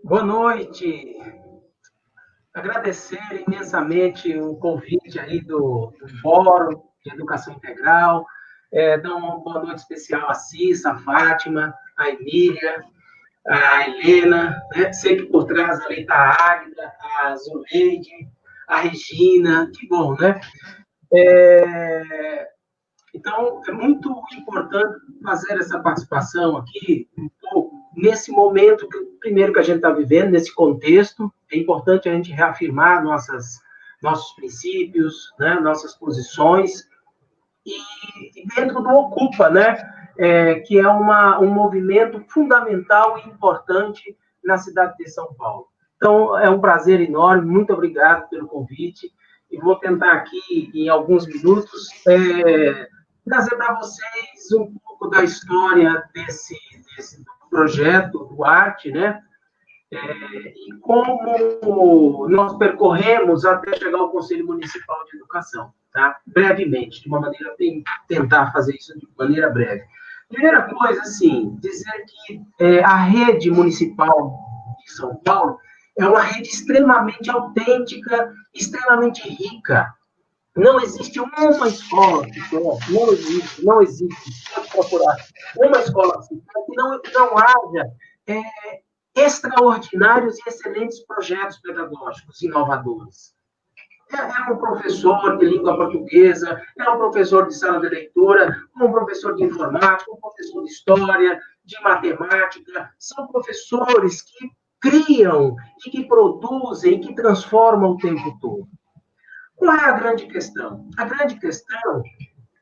Boa noite. Agradecer imensamente o convite aí do Fórum de Educação Integral, dar uma boa noite especial à Cissa, à Fátima, à Emília, à Helena, né? Sei que por trás ali está a Águida, a Zuleide, a Regina, que bom, né? Então, é muito importante fazer essa participação aqui, nesse momento, primeiro que a gente está vivendo, nesse contexto, é importante a gente reafirmar nossos princípios, né? Nossas posições, e dentro do Ocupa, né? Que é um movimento fundamental e importante na cidade de São Paulo. Então, é um prazer enorme, muito obrigado pelo convite, e vou tentar aqui, em alguns minutos, trazer para vocês um pouco da história desse projeto do Arte, né? E como nós percorremos até chegar ao Conselho Municipal de Educação, tá? Brevemente, de uma maneira, tentar fazer isso de maneira breve. Primeira coisa, assim, dizer que a rede municipal de São Paulo é uma rede extremamente autêntica, extremamente rica. Não existe uma escola, não existe, pode procurar, uma escola que não haja extraordinários e excelentes projetos pedagógicos inovadores. É um professor de língua portuguesa, é um professor de sala de leitura, um professor de informática, um professor de história, de matemática. São professores que criam, e que produzem, e que transformam o tempo todo. Qual é a grande questão? A grande questão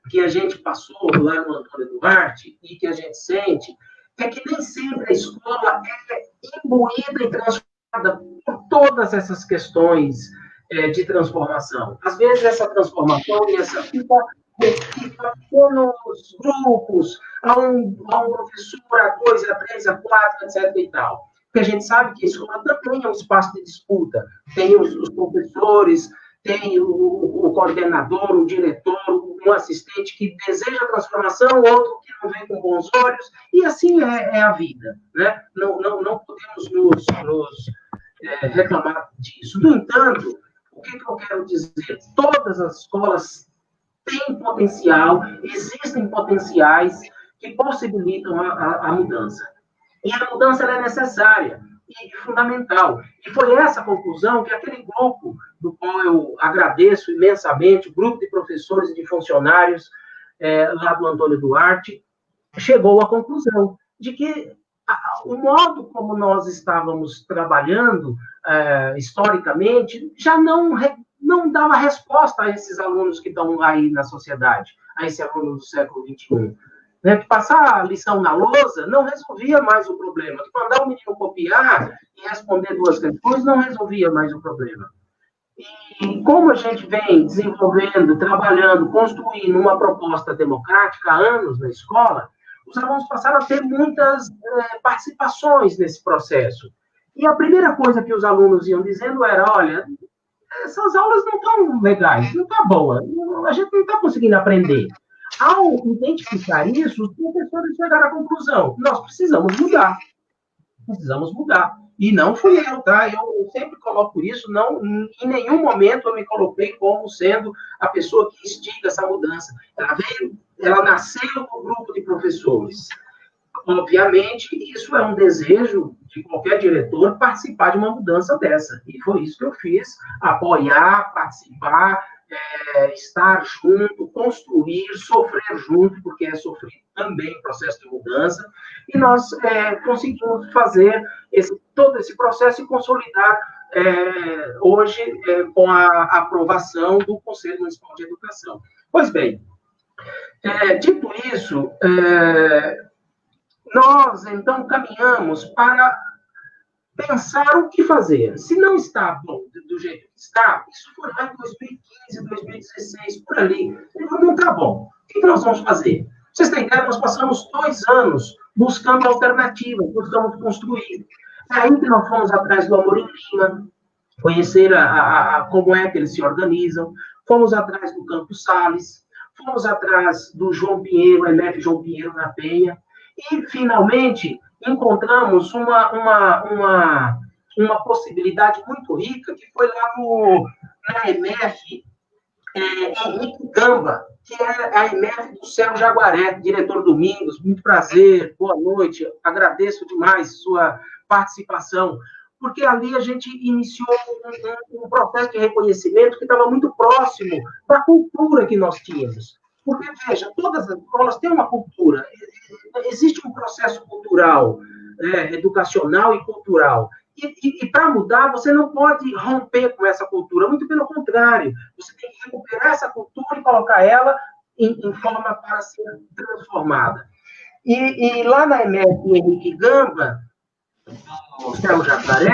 que a gente passou lá no Antônio Duarte e que a gente sente é que nem sempre a escola é imbuída e transformada por todas essas questões de transformação. Às vezes, essa transformação fica pequenos grupos, a um professor, a 2, a 3, a 4, etc. e tal. Porque a gente sabe que a escola também é um espaço de disputa. Tem os professores, tem o coordenador, o diretor, um assistente que deseja a transformação, outro que não vê com bons olhos, e assim é a vida, né? Não podemos nos reclamar disso. No entanto, o que eu quero dizer? Todas as escolas têm potencial, existem potenciais que possibilitam a mudança. E a mudança ela é necessária e fundamental. E foi essa conclusão que aquele grupo, do qual eu agradeço imensamente, o grupo de professores e de funcionários lá do Antônio Duarte, chegou à conclusão de que o modo como nós estávamos trabalhando historicamente já não dava resposta a esses alunos que estão aí na sociedade, a esse aluno do século XXI. Né? Que passar a lição na lousa não resolvia mais o problema. Que mandar o menino copiar e responder 2 questões não resolvia mais o problema. E como a gente vem desenvolvendo, trabalhando, construindo uma proposta democrática há anos na escola, os alunos passaram a ter muitas participações nesse processo. E a primeira coisa que os alunos iam dizendo era, olha, essas aulas não estão legais, não está boa, a gente não está conseguindo aprender. Ao identificar isso, os professores chegaram à conclusão, nós precisamos mudar. Precisamos mudar. E não fui eu, tá? Eu sempre coloco isso, não, em nenhum momento eu me coloquei como sendo a pessoa que instiga essa mudança. Ela nasceu no grupo de professores. Obviamente, isso é um desejo de qualquer diretor participar de uma mudança dessa. E foi isso que eu fiz, apoiar, participar, estar junto, construir, sofrer junto, porque é sofrer também o processo de mudança, e nós conseguimos fazer todo esse processo e consolidar hoje com a aprovação do Conselho Municipal de Educação. Pois bem, dito isso, nós, então, caminhamos para pensar o que fazer. Se não está bom do jeito que está, isso foi lá em 2015, 2016, por ali, não está bom. O que nós vamos fazer? Pra vocês têm ideia, nós passamos 2 anos buscando alternativas, buscamos construir. É aí que nós fomos atrás do Amorim Lima, conhecer como é que eles se organizam, fomos atrás do Campos Sales, fomos atrás do João Pinheiro, MF João Pinheiro na Penha, e, finalmente, encontramos uma possibilidade muito rica, que foi lá na MF Henrique Gamba, que é a MF do Céu Jaguaré, diretor Domingos, muito prazer, boa noite, agradeço demais sua participação, porque ali a gente iniciou um processo de reconhecimento que estava muito próximo da cultura que nós tínhamos. Porque, veja, todas as escolas têm uma cultura, existe um processo cultural, educacional e cultural. E para mudar, você não pode romper com essa cultura, muito pelo contrário, você tem que recuperar essa cultura e colocar ela em forma para ser transformada. E lá na MF Henrique Gamba, no Céu Jacaré,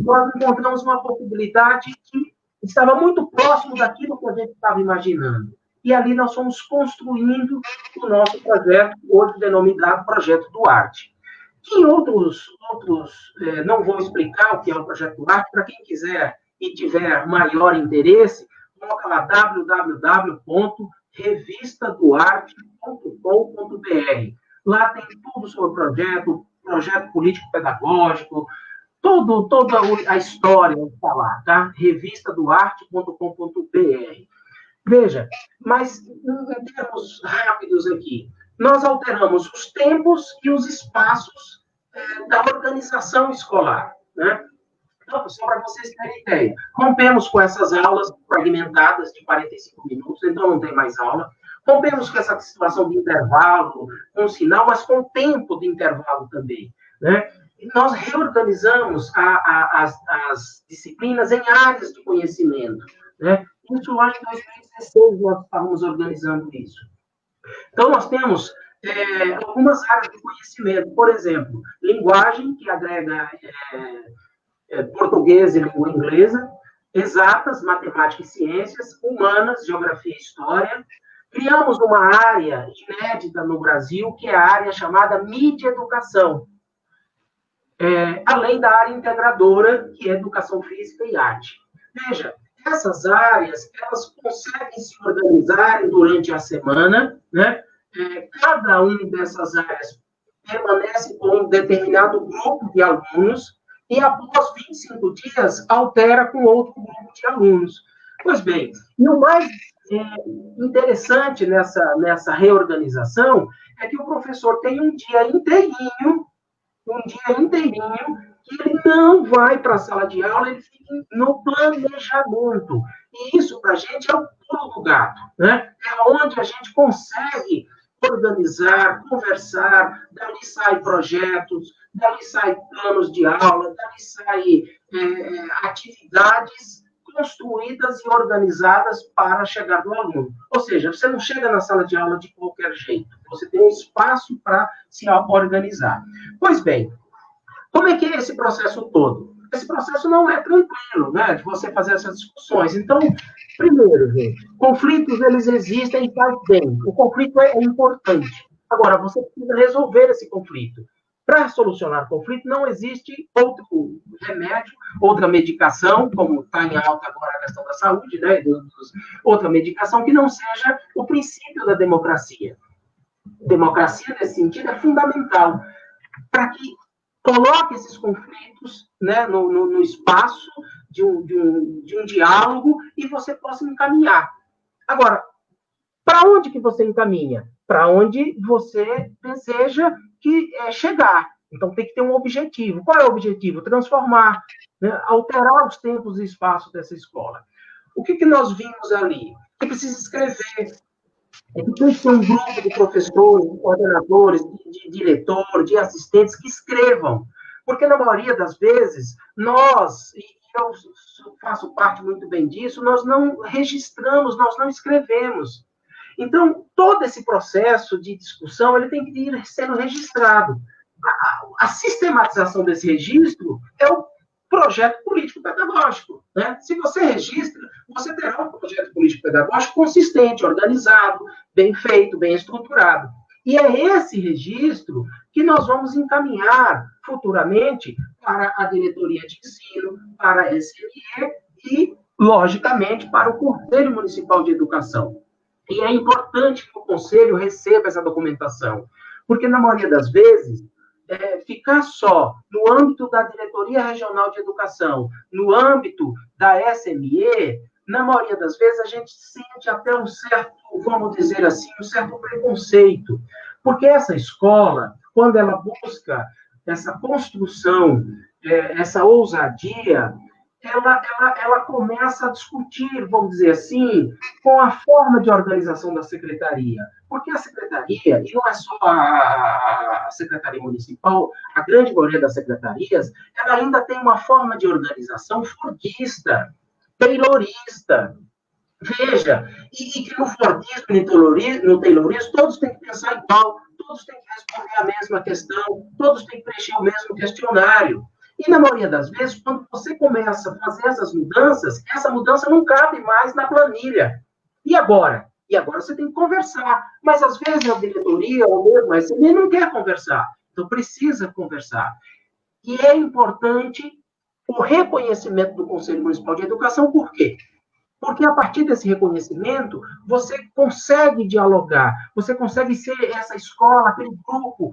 nós encontramos uma possibilidade que estava muito próximo daquilo que a gente estava imaginando. E ali nós fomos construindo o nosso projeto, hoje denominado Projeto Duarte. Em outros não vou explicar o que é o Projeto Duarte, para quem quiser e tiver maior interesse, coloca lá www.revistaduarte.com.br. Lá tem tudo sobre o projeto político-pedagógico, toda a história está lá, tá? revistaduarte.com.br. Veja, mas em termos rápidos aqui, nós alteramos os tempos e os espaços da organização escolar, né? Então, só para vocês terem ideia, rompemos com essas aulas fragmentadas de 45 minutos, então não tem mais aula, rompemos com essa situação de intervalo, com sinal, mas com tempo de intervalo também, né? E nós reorganizamos as disciplinas em áreas de conhecimento, né? Isso lá em 2016 nós estávamos organizando isso. Então, nós temos algumas áreas de conhecimento, por exemplo, linguagem, que agrega português e língua inglesa, exatas, matemática e ciências, humanas, geografia e história. Criamos uma área inédita no Brasil, que é a área chamada mídia educação, além da área integradora, que é educação física e arte. Veja, essas áreas, elas conseguem se organizar durante a semana, né? Cada uma dessas áreas permanece com um determinado grupo de alunos e, após 25 dias, altera com outro grupo de alunos. Pois bem, e o mais interessante nessa reorganização é que o professor tem um dia inteirinho, que ele não vai para a sala de aula, ele fica no planejamento. E isso, para a gente, é o pulo do gato, né? É onde a gente consegue organizar, conversar, dali saem projetos, dali saem planos de aula, dali saem atividades construídas e organizadas para chegar no aluno. Ou seja, você não chega na sala de aula de qualquer jeito, você tem um espaço para se organizar. Pois bem, como é que é esse processo todo? Esse processo não é tranquilo, né, de você fazer essas discussões. Então, primeiro, gente, conflitos, eles existem e faz bem. O conflito é importante. Agora, você precisa resolver esse conflito. Para solucionar conflito, não existe outro remédio, outra medicação, como está em alta agora a questão da saúde, né, outra medicação que não seja o princípio da democracia. Democracia, nesse sentido, é fundamental para que coloque esses conflitos, né, no espaço de um diálogo e você possa encaminhar. Agora, para onde que você encaminha? Para onde você deseja chegar. Então, tem que ter um objetivo. Qual é o objetivo? Transformar, né, alterar os tempos e espaços dessa escola. O que nós vimos ali? Que precisa escrever. É que tem que ter um grupo de professores, de coordenadores, de diretor, de assistentes que escrevam. Porque, na maioria das vezes, nós, e eu faço parte muito bem disso, nós não registramos, nós não escrevemos. Então, todo esse processo de discussão, ele tem que ir sendo registrado. A sistematização desse registro é o projeto político-pedagógico, né? Se você registra, você terá um projeto político-pedagógico consistente, organizado, bem feito, bem estruturado. E é esse registro que nós vamos encaminhar futuramente para a diretoria de ensino, para a SME e, logicamente, para o Conselho Municipal de Educação. E é importante que o Conselho receba essa documentação, porque, na maioria das vezes, ficar só no âmbito da Diretoria Regional de Educação, no âmbito da SME, na maioria das vezes, a gente sente até um certo, vamos dizer assim, um certo preconceito, porque essa escola, quando ela busca essa construção, essa ousadia, ela começa a discutir, vamos dizer assim, com a forma de organização da secretaria. Porque a secretaria, e não é só a secretaria municipal, a grande maioria das secretarias, ela ainda tem uma forma de organização fordista, taylorista. Veja, e que no fordismo e no taylorismo, todos têm que pensar igual, todos têm que responder a mesma questão, todos têm que preencher o mesmo questionário. E, na maioria das vezes, quando você começa a fazer essas mudanças, essa mudança não cabe mais na planilha. E agora? E agora você tem que conversar. Mas, às vezes, a diretoria ou mesmo a SME não quer conversar. Então, precisa conversar. E é importante o reconhecimento do Conselho Municipal de Educação. Por quê? Porque, a partir desse reconhecimento, você consegue dialogar, você consegue ser essa escola, aquele grupo,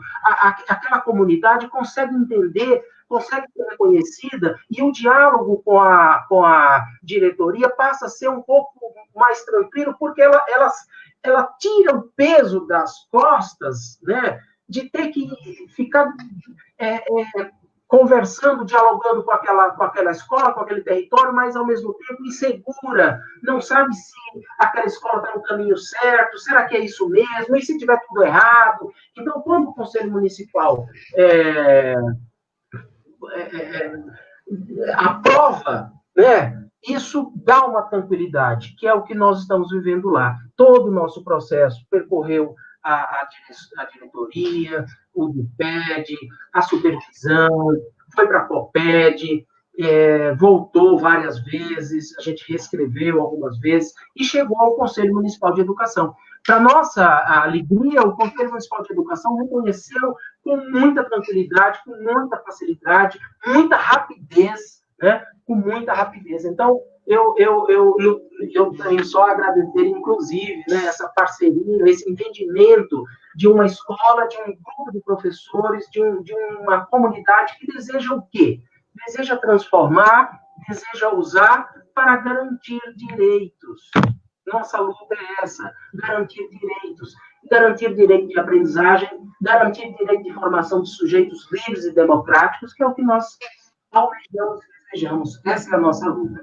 aquela comunidade, consegue entender, consegue ser reconhecida, e o diálogo com a diretoria passa a ser um pouco mais tranquilo, porque ela tira o peso das costas, né, de ter que ficar conversando, dialogando com aquela escola, com aquele território, mas, ao mesmo tempo, insegura, não sabe se aquela escola está no caminho certo, será que é isso mesmo, e se tiver tudo errado? Então, quando o Conselho Municipal aprova, né, isso dá uma tranquilidade, que é o que nós estamos vivendo lá. Todo o nosso processo percorreu a diretoria, o DIPED, a supervisão, foi para a COPED, voltou várias vezes, a gente reescreveu algumas vezes, e chegou ao Conselho Municipal de Educação. Para nossa alegria, o Conselho Municipal de Educação reconheceu com muita tranquilidade, com muita facilidade, muita rapidez, né? Com muita rapidez. Então, eu tenho só a agradecer, inclusive, né, essa parceria, esse entendimento de uma escola, de um grupo de professores, de uma comunidade que deseja o quê? Deseja transformar, deseja usar para garantir direitos. Nossa luta é essa, garantir direito de aprendizagem, garantir direito de formação de sujeitos livres e democráticos, que é o que nós almejamos e desejamos. Essa é a nossa luta.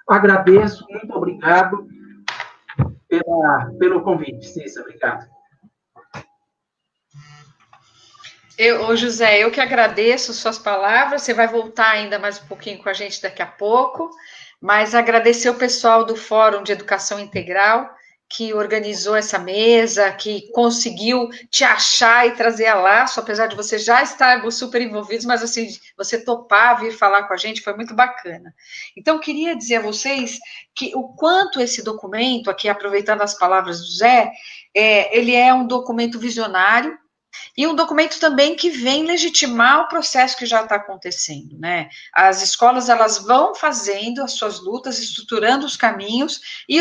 Agradeço, muito obrigado pelo convite, Cícera, obrigado. José, eu que agradeço suas palavras, você vai voltar ainda mais um pouquinho com a gente daqui a pouco, mas agradecer o pessoal do Fórum de Educação Integral, que organizou essa mesa, que conseguiu te achar e trazer a laço, apesar de você já estar super envolvidos, mas assim, você topar vir falar com a gente, foi muito bacana. Então, queria dizer a vocês que o quanto esse documento, aqui aproveitando as palavras do Zé, ele é um documento visionário, e um documento também que vem legitimar o processo que já está acontecendo, né? As escolas, elas vão fazendo as suas lutas, estruturando os caminhos, e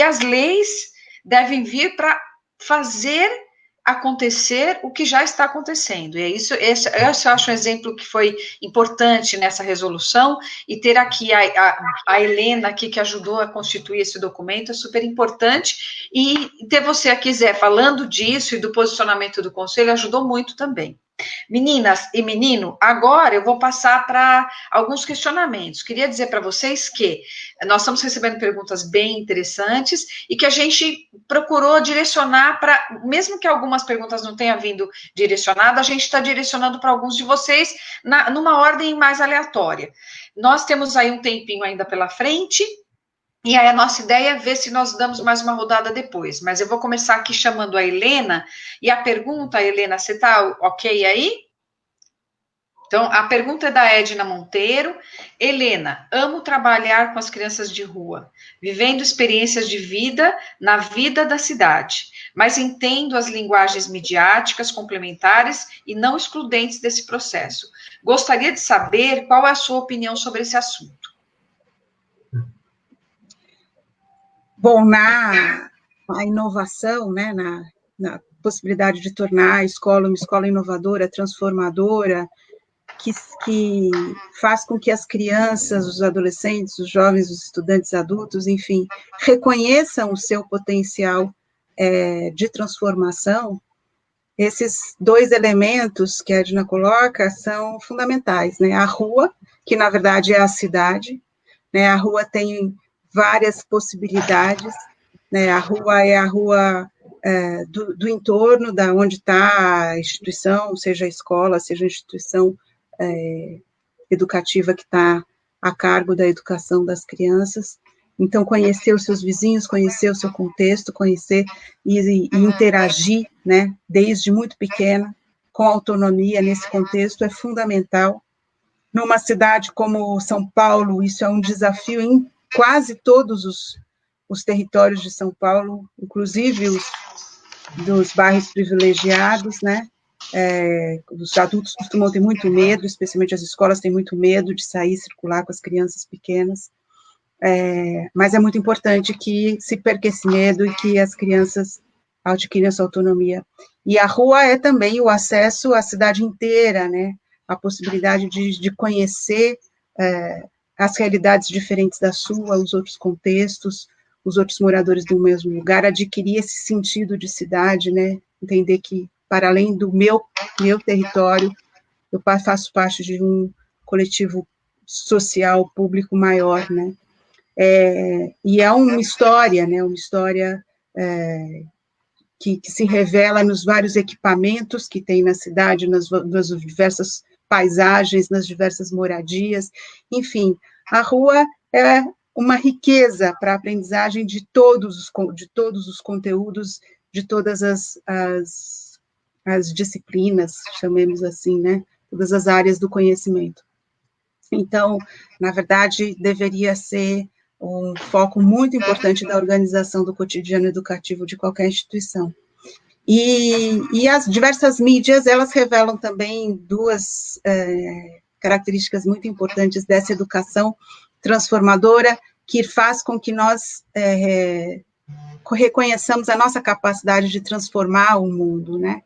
as leis devem vir para fazer acontecer o que já está acontecendo. E é isso, esse eu acho um exemplo que foi importante nessa resolução, e ter aqui a Helena aqui, que ajudou a constituir esse documento, é super importante, e ter você aqui, Zé, falando disso e do posicionamento do Conselho, ajudou muito também. Meninas e menino, agora eu vou passar para alguns questionamentos. Queria dizer para vocês que nós estamos recebendo perguntas bem interessantes e que a gente procurou direcionar para, mesmo que algumas perguntas não tenham vindo direcionada, a gente está direcionando para alguns de vocês numa ordem mais aleatória. Nós temos aí um tempinho ainda pela frente, e aí a nossa ideia é ver se nós damos mais uma rodada depois. Mas eu vou começar aqui chamando a Helena, e a pergunta, Helena, você está ok aí? Então, a pergunta é da Edna Monteiro. Helena, amo trabalhar com as crianças de rua, vivendo experiências de vida na vida da cidade, mas entendo as linguagens midiáticas complementares e não excludentes desse processo. Gostaria de saber qual é a sua opinião sobre esse assunto. Bom, na inovação, né, na possibilidade de tornar a escola uma escola inovadora, transformadora, que faz com que as crianças, os adolescentes, os jovens, os estudantes adultos, enfim, reconheçam o seu potencial de transformação, esses dois elementos que a Edna coloca são fundamentais, né? A rua, que na verdade é a cidade, né? A rua tem várias possibilidades, né? A rua é a rua do entorno, da onde está a instituição, seja a escola, seja a instituição educativa que está a cargo da educação das crianças. Então, conhecer os seus vizinhos, conhecer o seu contexto, conhecer e interagir, né, desde muito pequena, com autonomia nesse contexto é fundamental. Numa cidade como São Paulo, isso é um desafio em quase todos os territórios de São Paulo, inclusive os dos bairros privilegiados, né? Os adultos costumam ter muito medo, especialmente as escolas têm muito medo de sair circular com as crianças pequenas, mas é muito importante que se perca esse medo e que as crianças adquirem a sua autonomia. E a rua é também o acesso à cidade inteira, né? A possibilidade de conhecer as realidades diferentes da sua, os outros contextos, os outros moradores do mesmo lugar, adquirir esse sentido de cidade, né? Entender que, para além do meu território, eu faço parte de um coletivo social, público maior, né? E é uma história, né? Uma história que se revela nos vários equipamentos que tem na cidade, nas diversas paisagens, nas diversas moradias, enfim, a rua é uma riqueza para a aprendizagem de todos os conteúdos, de todas as disciplinas, chamemos assim, né, todas as áreas do conhecimento. Então, na verdade, deveria ser um foco muito importante da organização do cotidiano educativo de qualquer instituição. E as diversas mídias, elas revelam também duas características muito importantes dessa educação transformadora, que faz com que nós reconheçamos a nossa capacidade de transformar o mundo, né?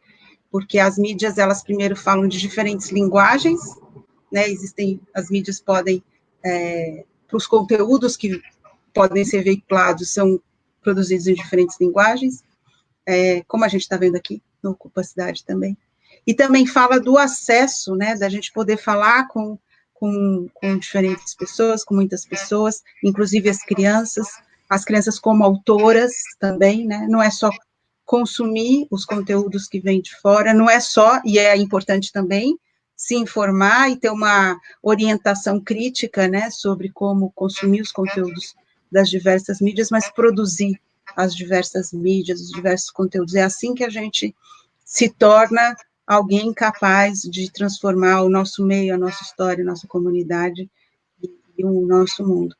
Porque as mídias, elas primeiro falam de diferentes linguagens, né? As mídias podem, para os conteúdos que podem ser veiculados, são produzidos em diferentes linguagens, como a gente está vendo aqui, no Ocupa a Cidade também. E também fala do acesso, né, da gente poder falar com diferentes pessoas, com muitas pessoas, inclusive as crianças como autoras também, né, não é só consumir os conteúdos que vêm de fora, não é só, e é importante também, se informar e ter uma orientação crítica, né, sobre como consumir os conteúdos das diversas mídias, mas produzir as diversas mídias, os diversos conteúdos. É assim que a gente se torna alguém capaz de transformar o nosso meio, a nossa história, a nossa comunidade e o nosso mundo.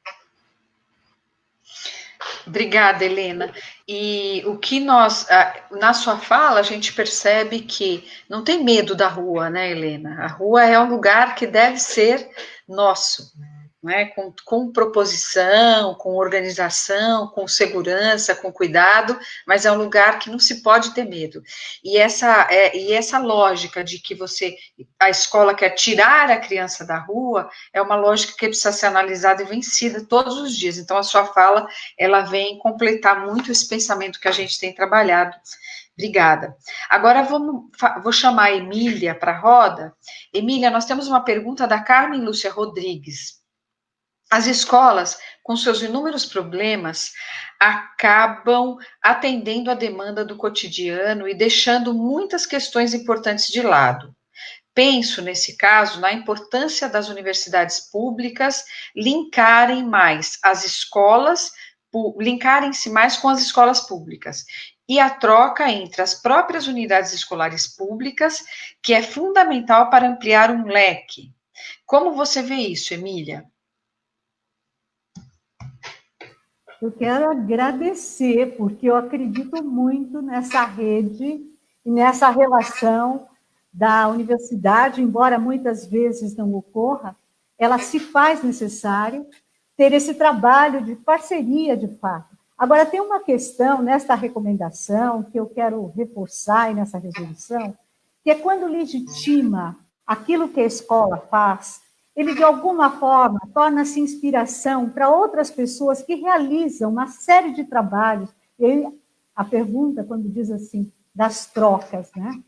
Obrigada, Helena. E o que na sua fala, a gente percebe que não tem medo da rua, né, Helena? A rua é um lugar que deve ser nosso, né? Com proposição, com organização, com segurança, com cuidado, mas é um lugar que não se pode ter medo. E essa lógica de que a escola quer tirar a criança da rua, é uma lógica que precisa ser analisada e vencida todos os dias. Então, a sua fala, ela vem completar muito esse pensamento que a gente tem trabalhado. Obrigada. Agora, vou chamar a Emília para a roda. Emília, nós temos uma pergunta da Carmen Lúcia Rodrigues. As escolas, com seus inúmeros problemas, acabam atendendo a demanda do cotidiano e deixando muitas questões importantes de lado. penso, nesse caso, na importância das universidades públicas linkarem mais as escolas, linkarem-se mais com as escolas públicas, e a troca entre as próprias unidades escolares públicas, que é fundamental para ampliar um leque. Como você vê isso, Emília? Eu quero agradecer, porque eu acredito muito nessa rede e nessa relação da universidade, embora muitas vezes não ocorra, ela se faz necessário ter esse trabalho de parceria, de fato. Agora, tem uma questão nesta recomendação que eu quero reforçar e nessa resolução, que é quando legitima aquilo que a escola faz, ele, de alguma forma, torna-se inspiração para outras pessoas que realizam uma série de trabalhos. E aí, a pergunta, quando diz assim, das trocas, né?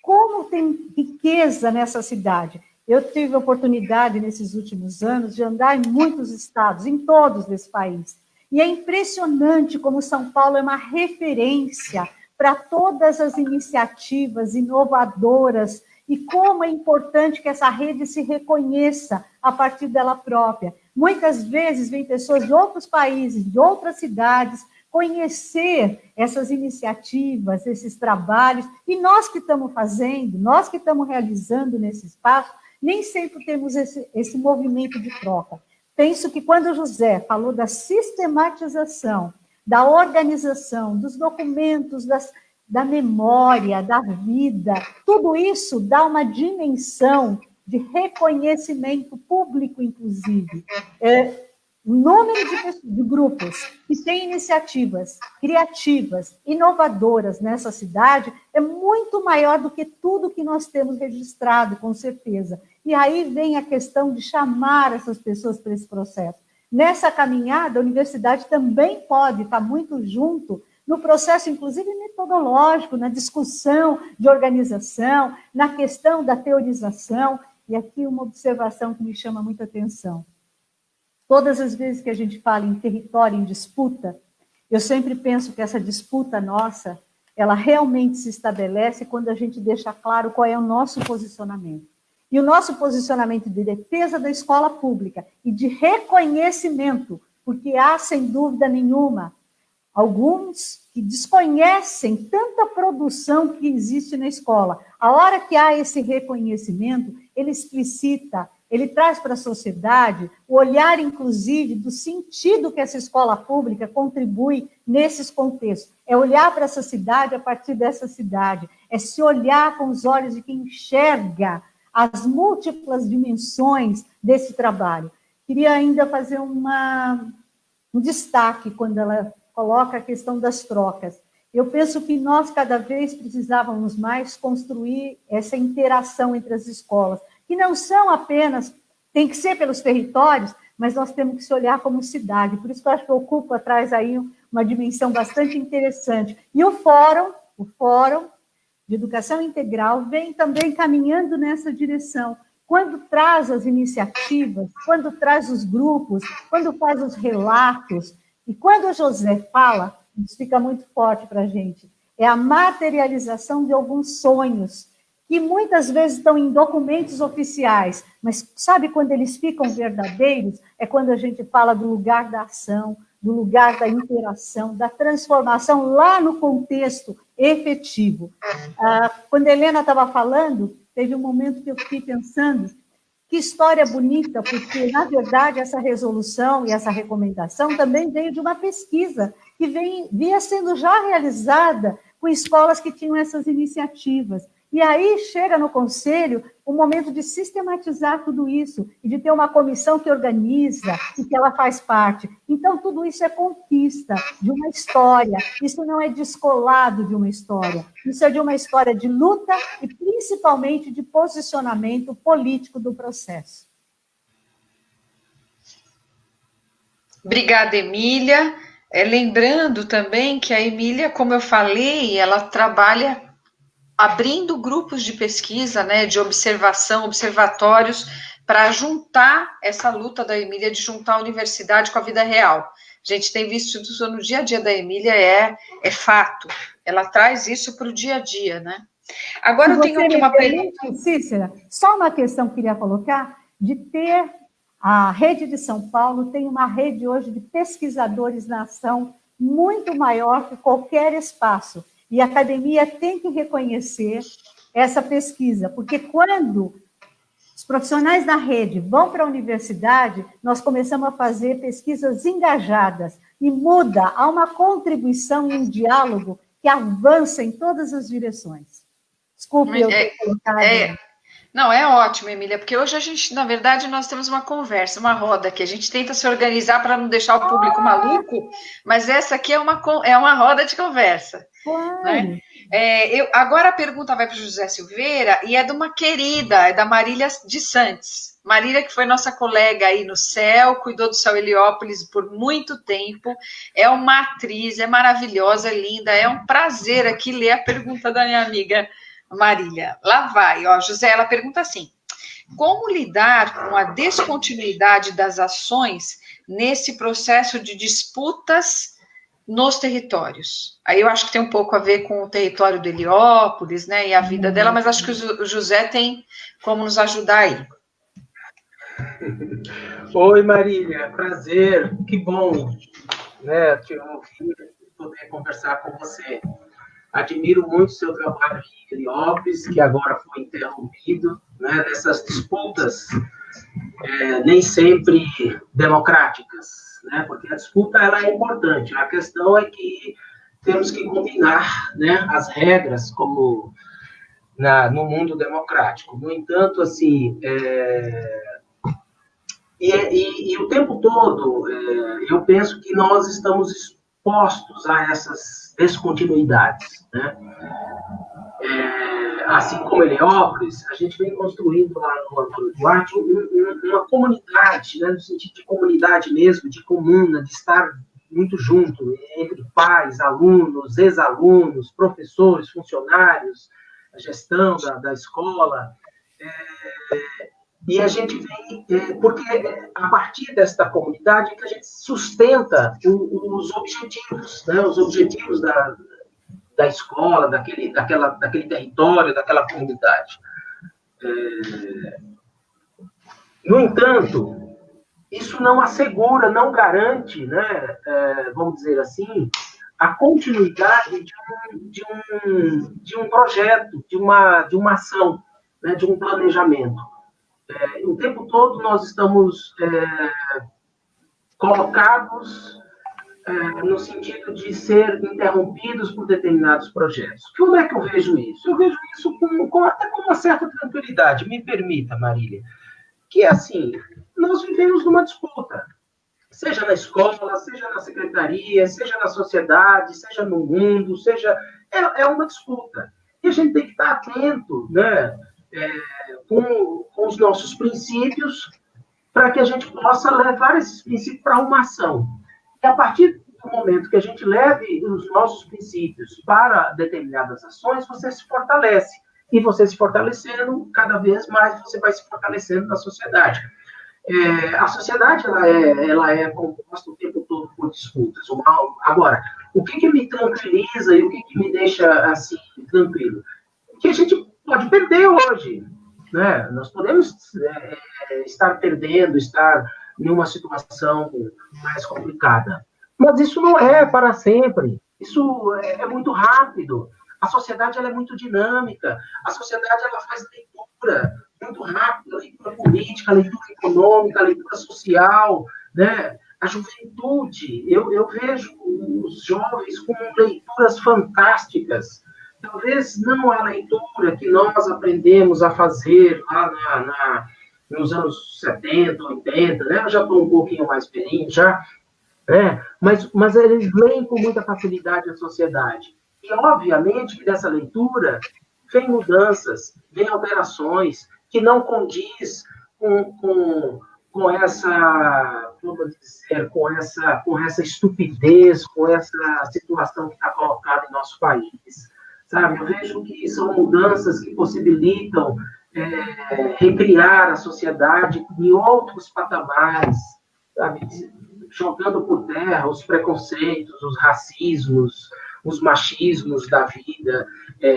Como tem riqueza nessa cidade? Eu tive a oportunidade, nesses últimos anos, de andar em muitos estados, em todos desse país. E é impressionante como São Paulo é uma referência para todas as iniciativas inovadoras e como é importante que essa rede se reconheça a partir dela própria. Muitas vezes vêm pessoas de outros países, de outras cidades, conhecer essas iniciativas, esses trabalhos, e nós que estamos fazendo, nós que estamos realizando nesse espaço, nem sempre temos esse movimento de troca. Penso que quando o José falou da sistematização, da organização, dos documentos, da memória, da vida, tudo isso dá uma dimensão de reconhecimento público, inclusive. O número de grupos que têm iniciativas criativas, inovadoras nessa cidade é muito maior do que tudo que nós temos registrado, com certeza. E aí vem a questão de chamar essas pessoas para esse processo. Nessa caminhada, a universidade também pode estar muito junto no processo, inclusive, metodológico, na discussão de organização, na questão da teorização. E aqui uma observação que me chama muita atenção. Todas as vezes que a gente fala em território, em disputa, eu sempre penso que essa disputa nossa, ela realmente se estabelece quando a gente deixa claro qual é o nosso posicionamento. E o nosso posicionamento de defesa da escola pública e de reconhecimento, porque há, sem dúvida nenhuma, alguns que desconhecem tanta produção que existe na escola. A hora que há esse reconhecimento, ele explicita, ele traz para a sociedade o olhar, inclusive, do sentido que essa escola pública contribui nesses contextos. É olhar para essa cidade a partir dessa cidade, é se olhar com os olhos de quem enxerga as múltiplas dimensões desse trabalho. Queria ainda fazer um destaque quando ela coloca a questão das trocas. Eu penso que nós, cada vez, precisávamos mais construir essa interação entre as escolas, que não são apenas, tem que ser pelos territórios, mas nós temos que se olhar como cidade. Por isso que eu acho que o Ocupa traz aí uma dimensão bastante interessante. E o Fórum de Educação Integral vem também caminhando nessa direção. Quando traz as iniciativas, quando traz os grupos, quando faz os relatos, e quando o José fala, isso fica muito forte para a gente, é a materialização de alguns sonhos, que muitas vezes estão em documentos oficiais, mas sabe quando eles ficam verdadeiros? É quando a gente fala do lugar da ação, do lugar da interação, da transformação lá no contexto efetivo. Quando a Helena estava falando, teve um momento que eu fiquei pensando, que história bonita, porque, na verdade, essa resolução e essa recomendação também veio de uma pesquisa que vinha sendo já realizada com escolas que tinham essas iniciativas. E aí chega no Conselho o momento de sistematizar tudo isso e de ter uma comissão que organiza e que ela faz parte. Então, tudo isso é conquista de uma história. Isso não é descolado de uma história. Isso é de uma história de luta e, principalmente, de posicionamento político do processo. Obrigada, Emília. Lembrando também que a Emília, como eu falei, ela trabalha abrindo grupos de pesquisa, né, de observação, observatórios, para juntar essa luta da Emília, de juntar a universidade com a vida real. A gente tem visto isso no dia a dia da Emília, é fato. Ela traz isso para o dia a dia, né? Agora eu tenho aqui uma pergunta. Cícera, só uma questão que eu queria colocar, de ter a rede de São Paulo, tem uma rede hoje de pesquisadores na ação muito maior que qualquer espaço. E a academia tem que reconhecer essa pesquisa, porque quando os profissionais da rede vão para a universidade, nós começamos a fazer pesquisas engajadas e muda, há uma contribuição e um diálogo que avança em todas as direções. Desculpe eu ter colocado. Não, é ótimo, Emília, porque hoje a gente, na verdade, nós temos uma conversa, uma roda aqui. A gente tenta se organizar para não deixar o público maluco, mas essa aqui é uma roda de conversa. Né? Agora a pergunta vai para o José Silveira e é de uma querida, é da Marília de Santos. Marília, que foi nossa colega aí no CEL, cuidou do CEL Heliópolis por muito tempo, é uma atriz, é maravilhosa, é linda, é um prazer aqui ler a pergunta da minha amiga Marília. Lá vai, ó, José, ela pergunta assim: como lidar com a descontinuidade das ações nesse processo de disputas nos territórios? Aí eu acho que tem um pouco a ver com o território do Heliópolis, né, e a vida dela, mas acho que o José tem como nos ajudar aí. Oi, Marília, prazer, que bom, né, te ouvir, poder conversar com você. Admiro muito o seu trabalho em Heliópolis, que agora foi interrompido, né, dessas disputas nem sempre democráticas, né, porque a disputa ela é importante. A questão é que temos que combinar, né, as regras como no mundo democrático. No entanto, assim, e o tempo todo eu penso que nós estamos expostos a essas descontinuidades, né? Assim como Heliópolis, a gente vem construindo lá no Antônio Duarte uma comunidade, né, no sentido de comunidade mesmo, de comuna, de estar muito junto, entre pais, alunos, ex-alunos, professores, funcionários, a gestão da escola. E a gente vem, porque a partir desta comunidade é que a gente sustenta os objetivos, né, os objetivos da escola, daquele território, daquela comunidade. No entanto, isso não assegura, não garante, né, vamos dizer assim, a continuidade de um projeto, de uma ação, né, de um planejamento. O tempo todo nós estamos colocados no sentido de ser interrompidos por determinados projetos. Como é que eu vejo isso? Eu vejo isso até com uma certa tranquilidade. Me permita, Marília, que assim, nós vivemos numa disputa, seja na escola, seja na secretaria, seja na sociedade, seja no mundo, é uma disputa. E a gente tem que estar atento, né, com os nossos princípios, para que a gente possa levar esses princípios para uma ação. E a partir do momento que a gente leve os nossos princípios para determinadas ações, você se fortalece. E você se fortalecendo, cada vez mais você vai se fortalecendo na sociedade. A sociedade ela é composta o tempo todo por disputas. Agora, o que me tranquiliza e o que me deixa assim tranquilo? Que a gente pode perder hoje, né? Nós podemos estar perdendo, estar em uma situação mais complicada. Mas isso não é para sempre. Isso é muito rápido. A sociedade ela é muito dinâmica. A sociedade ela faz leitura muito rápida, leitura política, leitura econômica, leitura social, né? A juventude, eu vejo os jovens com leituras fantásticas. Talvez não a leitura que nós aprendemos a fazer lá nos anos 70, 80, né? Eu já estou um pouquinho mais velhinho já, né? Mas eles leem com muita facilidade a sociedade. E, obviamente, que dessa leitura vem mudanças, vem alterações que não condiz com essa, vamos dizer, com essa estupidez, com essa situação que está colocada em nosso país. Sabe? Eu vejo que são mudanças que possibilitam recriar a sociedade em outros patamares, sabe? Jogando por terra os preconceitos, os racismos, os machismos da vida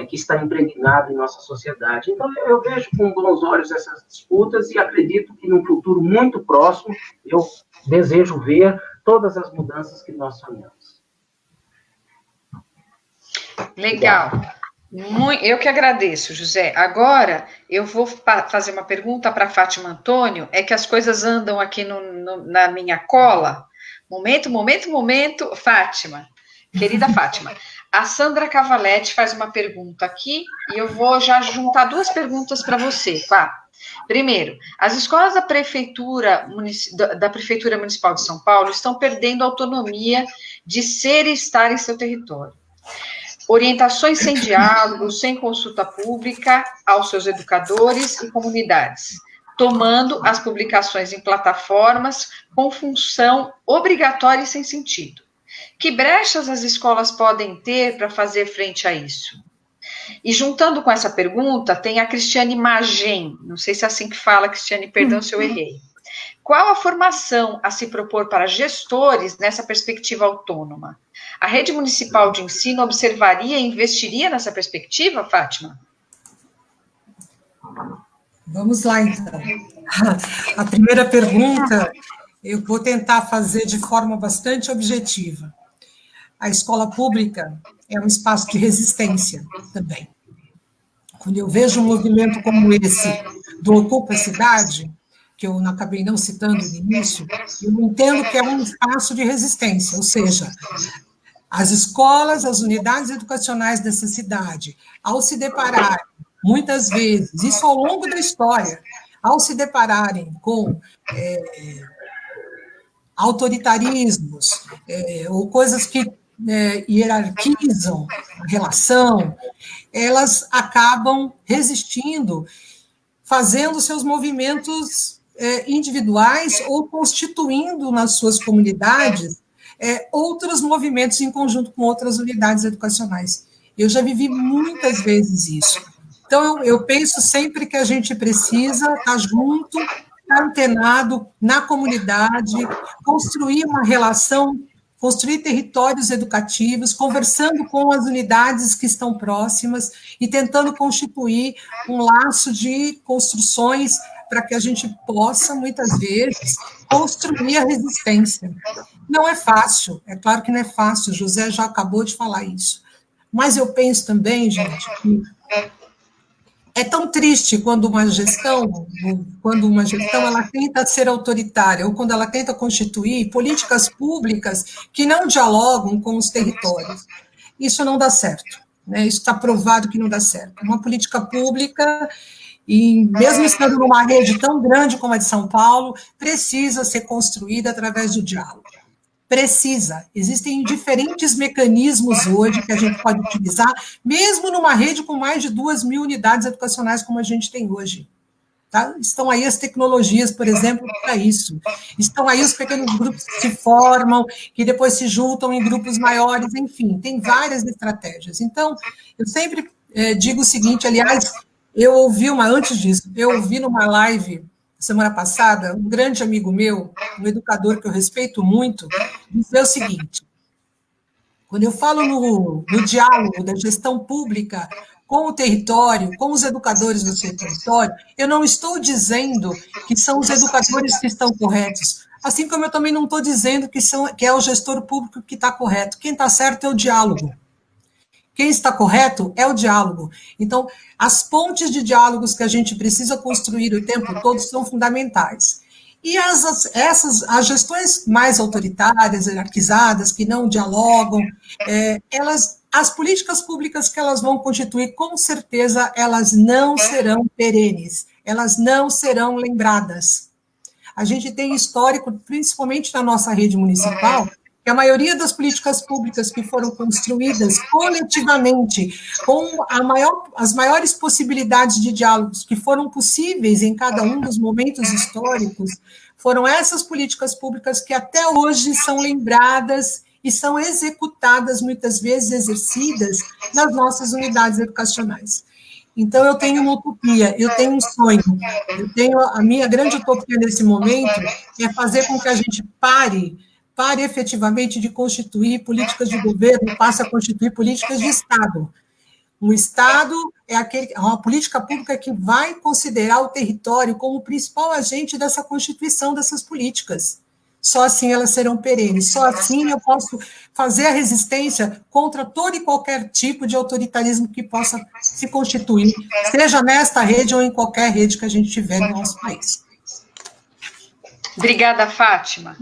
que está impregnado em nossa sociedade. Então, eu vejo com bons olhos essas disputas e acredito que, num futuro muito próximo, eu desejo ver todas as mudanças que nós sonhamos. Legal. Eu que agradeço, José. Agora, eu vou fazer uma pergunta para a Fátima Antônio, é que as coisas andam aqui na minha cola. Momento, Fátima, querida Fátima. A Sandra Cavaletti faz uma pergunta aqui, e eu vou já juntar duas perguntas para você, Fá. Primeiro, as escolas da Prefeitura Municipal de São Paulo estão perdendo a autonomia de ser e estar em seu território. Orientações sem diálogo, sem consulta pública aos seus educadores e comunidades, tomando as publicações em plataformas com função obrigatória e sem sentido. Que brechas as escolas podem ter para fazer frente a isso? E juntando com essa pergunta, tem a Cristiane Magem, não sei se é assim que fala, Cristiane, perdão se eu errei. Qual a formação a se propor para gestores nessa perspectiva autônoma? A rede municipal de ensino observaria e investiria nessa perspectiva, Fátima? Vamos lá, então. A primeira pergunta, eu vou tentar fazer de forma bastante objetiva. A escola pública é um espaço de resistência também. Quando eu vejo um movimento como esse, do Ocupa a Cidade, que eu acabei não citando no início, eu entendo que é um espaço de resistência, ou seja, as escolas, as unidades educacionais dessa cidade, ao se depararem, muitas vezes, isso ao longo da história, ao se depararem com autoritarismos, ou coisas que hierarquizam a relação, elas acabam resistindo, fazendo seus movimentos individuais ou constituindo nas suas comunidades outros movimentos em conjunto com outras unidades educacionais. Eu já vivi muitas vezes isso. Então, eu penso sempre que a gente precisa estar junto, estar antenado na comunidade, construir uma relação, construir territórios educativos, conversando com as unidades que estão próximas e tentando constituir um laço de construções para que a gente possa, muitas vezes, construir a resistência. Não é fácil, é claro que não é fácil, José já acabou de falar isso. Mas eu penso também, gente, que é tão triste quando uma gestão ela tenta ser autoritária, ou quando ela tenta constituir políticas públicas que não dialogam com os territórios. Isso não dá certo, né? Isso está provado que não dá certo. Uma política pública, e mesmo estando numa rede tão grande como a de São Paulo, precisa ser construída através do diálogo. Precisa. Existem diferentes mecanismos hoje que a gente pode utilizar, mesmo numa rede com mais de 2.000 unidades educacionais como a gente tem hoje. Tá? Estão aí as tecnologias, por exemplo, para isso. Estão aí os pequenos grupos que se formam, que depois se juntam em grupos maiores, enfim, tem várias estratégias. Então, eu sempre digo o seguinte, aliás, antes disso, eu ouvi numa live semana passada, um grande amigo meu, um educador que eu respeito muito, dizer o seguinte: quando eu falo no diálogo da gestão pública com o território, com os educadores do seu território, eu não estou dizendo que são os educadores que estão corretos, assim como eu também não estou dizendo que é o gestor público que está correto. Quem está certo é o diálogo. Quem está correto é o diálogo. Então, as pontes de diálogos que a gente precisa construir o tempo todo são fundamentais. E as gestões mais autoritárias, hierarquizadas, que não dialogam, as políticas públicas que elas vão constituir, com certeza, elas não serão perenes, elas não serão lembradas. A gente tem histórico, principalmente na nossa rede municipal, que a maioria das políticas públicas que foram construídas coletivamente, com as maiores possibilidades de diálogos que foram possíveis em cada um dos momentos históricos, foram essas políticas públicas que até hoje são lembradas e são executadas, muitas vezes exercidas, nas nossas unidades educacionais. Então, eu tenho uma utopia, eu tenho um sonho, a minha grande utopia nesse momento é fazer com que a gente pare pare efetivamente de constituir políticas de governo, passe a constituir políticas de Estado. Um Estado é uma política pública que vai considerar o território como o principal agente dessa constituição dessas políticas. Só assim elas serão perenes, só assim eu posso fazer a resistência contra todo e qualquer tipo de autoritarismo que possa se constituir, seja nesta rede ou em qualquer rede que a gente tiver no nosso país. Obrigada, Fátima.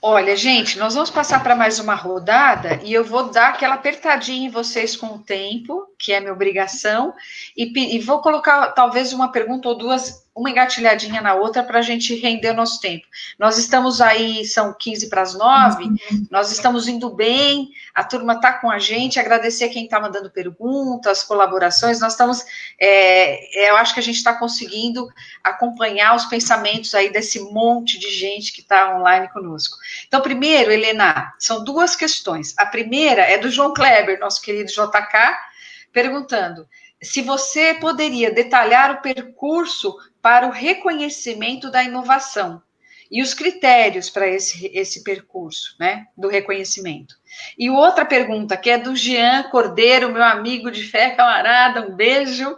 Olha, gente, nós vamos passar para mais uma rodada e eu vou dar aquela apertadinha em vocês com o tempo, que é minha obrigação, e vou colocar talvez uma pergunta ou duas, uma engatilhadinha na outra para a gente render o nosso tempo. Nós estamos aí, são 8:45, nós estamos indo bem, a turma está com a gente, agradecer quem está mandando perguntas, colaborações, nós estamos, eu acho que a gente está conseguindo acompanhar os pensamentos aí desse monte de gente que está online conosco. Então, primeiro, Helena, são duas questões. A primeira é do João Kleber, nosso querido JK, perguntando se você poderia detalhar o percurso para o reconhecimento da inovação e os critérios para esse percurso, né, do reconhecimento. E outra pergunta, que é do Jean Cordeiro, meu amigo de fé, camarada, um beijo.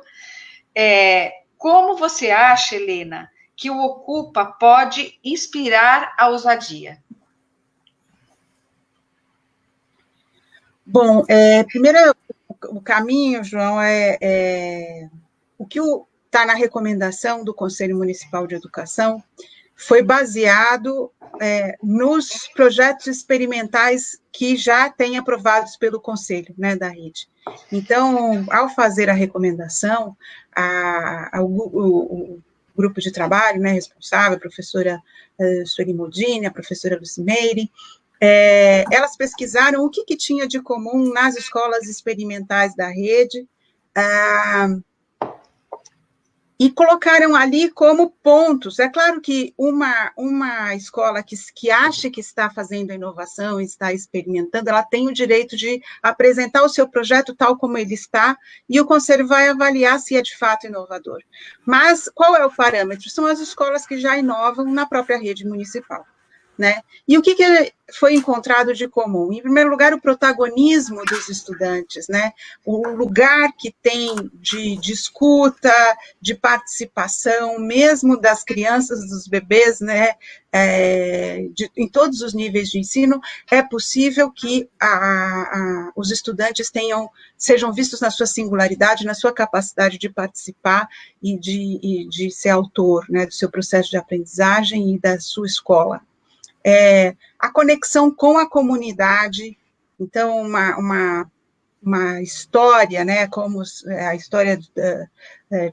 Como você acha, Helena, que o Ocupa pode inspirar a ousadia? Bom, primeiro, o caminho, João, o que está na recomendação do Conselho Municipal de Educação foi baseado nos projetos experimentais que já têm aprovados pelo Conselho, né, da rede. Então, ao fazer a recomendação, o grupo de trabalho, né, responsável, a professora Sueli Modini, a professora Lucimeire, elas pesquisaram o que tinha de comum nas escolas experimentais da rede, e colocaram ali como pontos. É claro que uma escola que acha que está fazendo inovação, está experimentando, ela tem o direito de apresentar o seu projeto tal como ele está, e o conselho vai avaliar se é de fato inovador. Mas qual é o parâmetro? São as escolas que já inovam na própria rede municipal, né? E o que foi encontrado de comum? Em primeiro lugar, o protagonismo dos estudantes, né? O lugar que tem de escuta, de participação, mesmo das crianças, dos bebês, né? Em todos os níveis de ensino, é possível que os estudantes sejam vistos na sua singularidade, na sua capacidade de participar e de ser autor, né, do seu processo de aprendizagem e da sua escola. A conexão com a comunidade, então uma história, né, como a história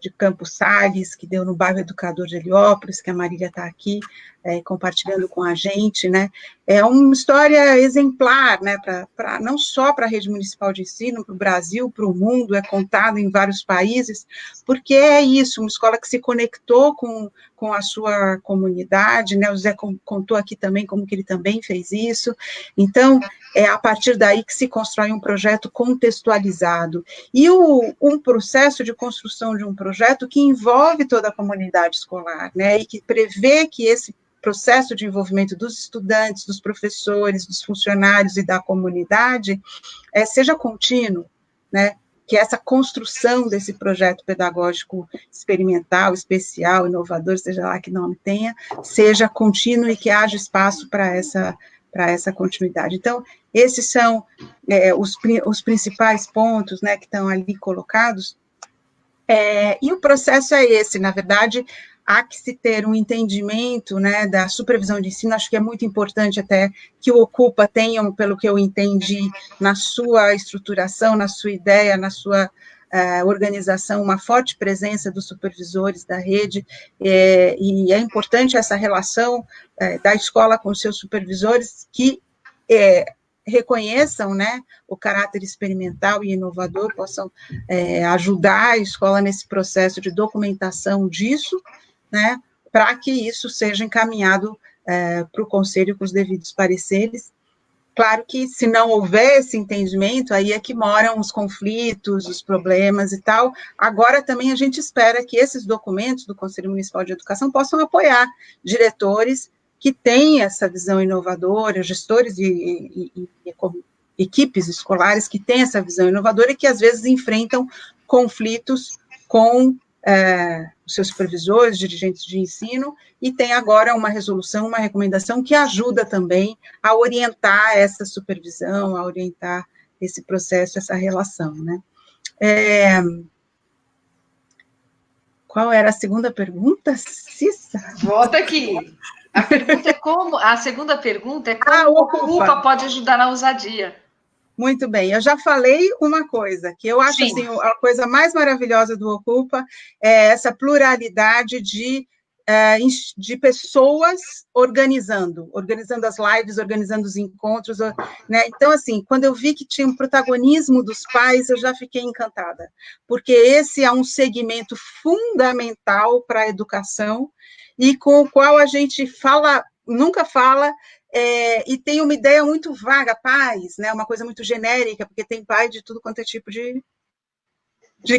de Campos Sales, que deu no bairro Educador de Heliópolis, que a Marília está aqui compartilhando com a gente, né, é uma história exemplar, né, não só para a rede municipal de ensino, para o Brasil, para o mundo, é contado em vários países, porque é isso, uma escola que se conectou com a sua comunidade, né, o Zé contou aqui também como que ele também fez isso, então, é a partir daí que se constrói um projeto contextualizado, e um processo de construção de um projeto que envolve toda a comunidade escolar, né, e que prevê que esse processo de envolvimento dos estudantes, dos professores, dos funcionários e da comunidade seja contínuo, né, que essa construção desse projeto pedagógico experimental, especial, inovador, seja lá que nome tenha, seja contínuo e que haja espaço para essa continuidade. Então, esses são os principais pontos, né, que estão ali colocados, e o processo é esse, na verdade, há que se ter um entendimento, né, da supervisão de ensino, acho que é muito importante até que o Ocupa tenha, pelo que eu entendi, na sua estruturação, na sua ideia, na sua organização, uma forte presença dos supervisores da rede, e é importante essa relação da escola com os seus supervisores que reconheçam, né, o caráter experimental e inovador, possam ajudar a escola nesse processo de documentação disso, né, para que isso seja encaminhado para o conselho com os devidos pareceres. Claro que, se não houver esse entendimento, aí é que moram os conflitos, os problemas e tal. Agora, também, a gente espera que esses documentos do Conselho Municipal de Educação possam apoiar diretores que têm essa visão inovadora, gestores e equipes escolares que têm essa visão inovadora e que, às vezes, enfrentam conflitos com os seus supervisores, dirigentes de ensino, e tem agora uma resolução, uma recomendação que ajuda também a orientar essa supervisão, a orientar esse processo, essa relação, né? Qual era a segunda pergunta, Cissa? Volta aqui. A pergunta é como, a segunda pergunta é como o Ocupa pode ajudar na ousadia. Muito bem, eu já falei uma coisa, que eu acho assim, a coisa mais maravilhosa do Ocupa é essa pluralidade de pessoas organizando as lives, organizando os encontros, né? Então, assim, quando eu vi que tinha um protagonismo dos pais, eu já fiquei encantada, porque esse é um segmento fundamental para a educação e com o qual a gente nunca fala, e tem uma ideia muito vaga, pais, né? Uma coisa muito genérica, porque tem pai de tudo quanto é tipo de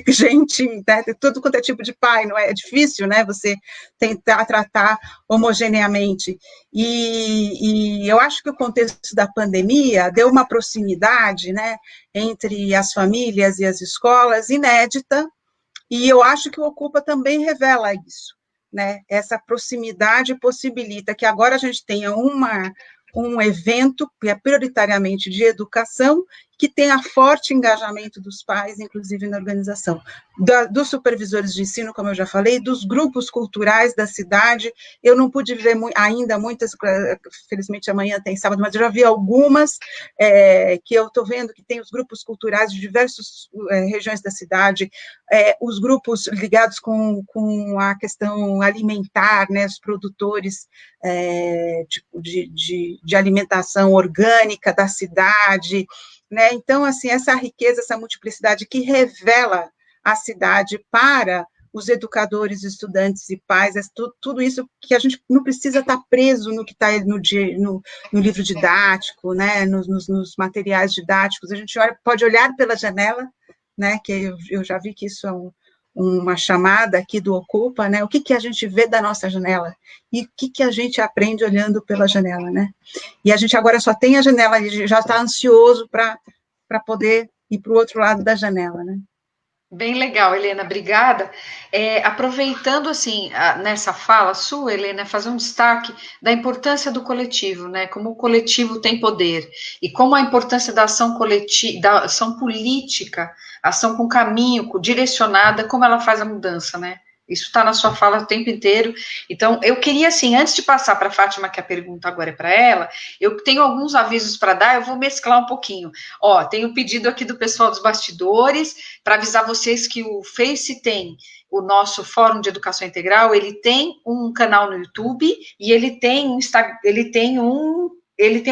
gente, né? De tudo quanto é tipo de pai, não é? É difícil, né? Você tentar tratar homogeneamente. E eu acho que o contexto da pandemia deu uma proximidade, né, entre as famílias e as escolas inédita, e eu acho que o Ocupa também revela isso, né? Essa proximidade possibilita que agora a gente tenha um evento que é prioritariamente de educação, que tenha forte engajamento dos pais, inclusive na organização, dos supervisores de ensino, como eu já falei, dos grupos culturais da cidade. Eu não pude ver ainda muitas, felizmente amanhã tem sábado, mas eu já vi algumas que eu estou vendo que tem os grupos culturais de diversas regiões da cidade, os grupos ligados com a questão alimentar, né, os produtores de alimentação orgânica da cidade, né? Então, assim, essa riqueza, essa multiplicidade que revela a cidade para os educadores, estudantes e pais, tudo isso que a gente não precisa estar preso no que está no livro didático, né? Nos materiais didáticos, a gente pode olhar pela janela, né? Que eu já vi que isso é uma chamada aqui do Ocupa, né? O que a gente vê da nossa janela e o que a gente aprende olhando pela janela, né? E a gente agora só tem a janela e já está ansioso para poder ir para o outro lado da janela, né? Bem legal, Helena, obrigada. Aproveitando, assim, nessa fala sua, Helena, fazer um destaque da importância do coletivo, né? Como o coletivo tem poder e como a importância da ação coletiva, da ação política, ação com caminho, direcionada, como ela faz a mudança, né? Isso está na sua fala o tempo inteiro. Então, eu queria, assim, antes de passar para a Fátima, que a pergunta agora é para ela, eu tenho alguns avisos para dar, eu vou mesclar um pouquinho. Ó, tem um pedido aqui do pessoal dos bastidores, para avisar vocês que o Face tem o nosso Fórum de Educação Integral, ele tem um canal no YouTube e ele tem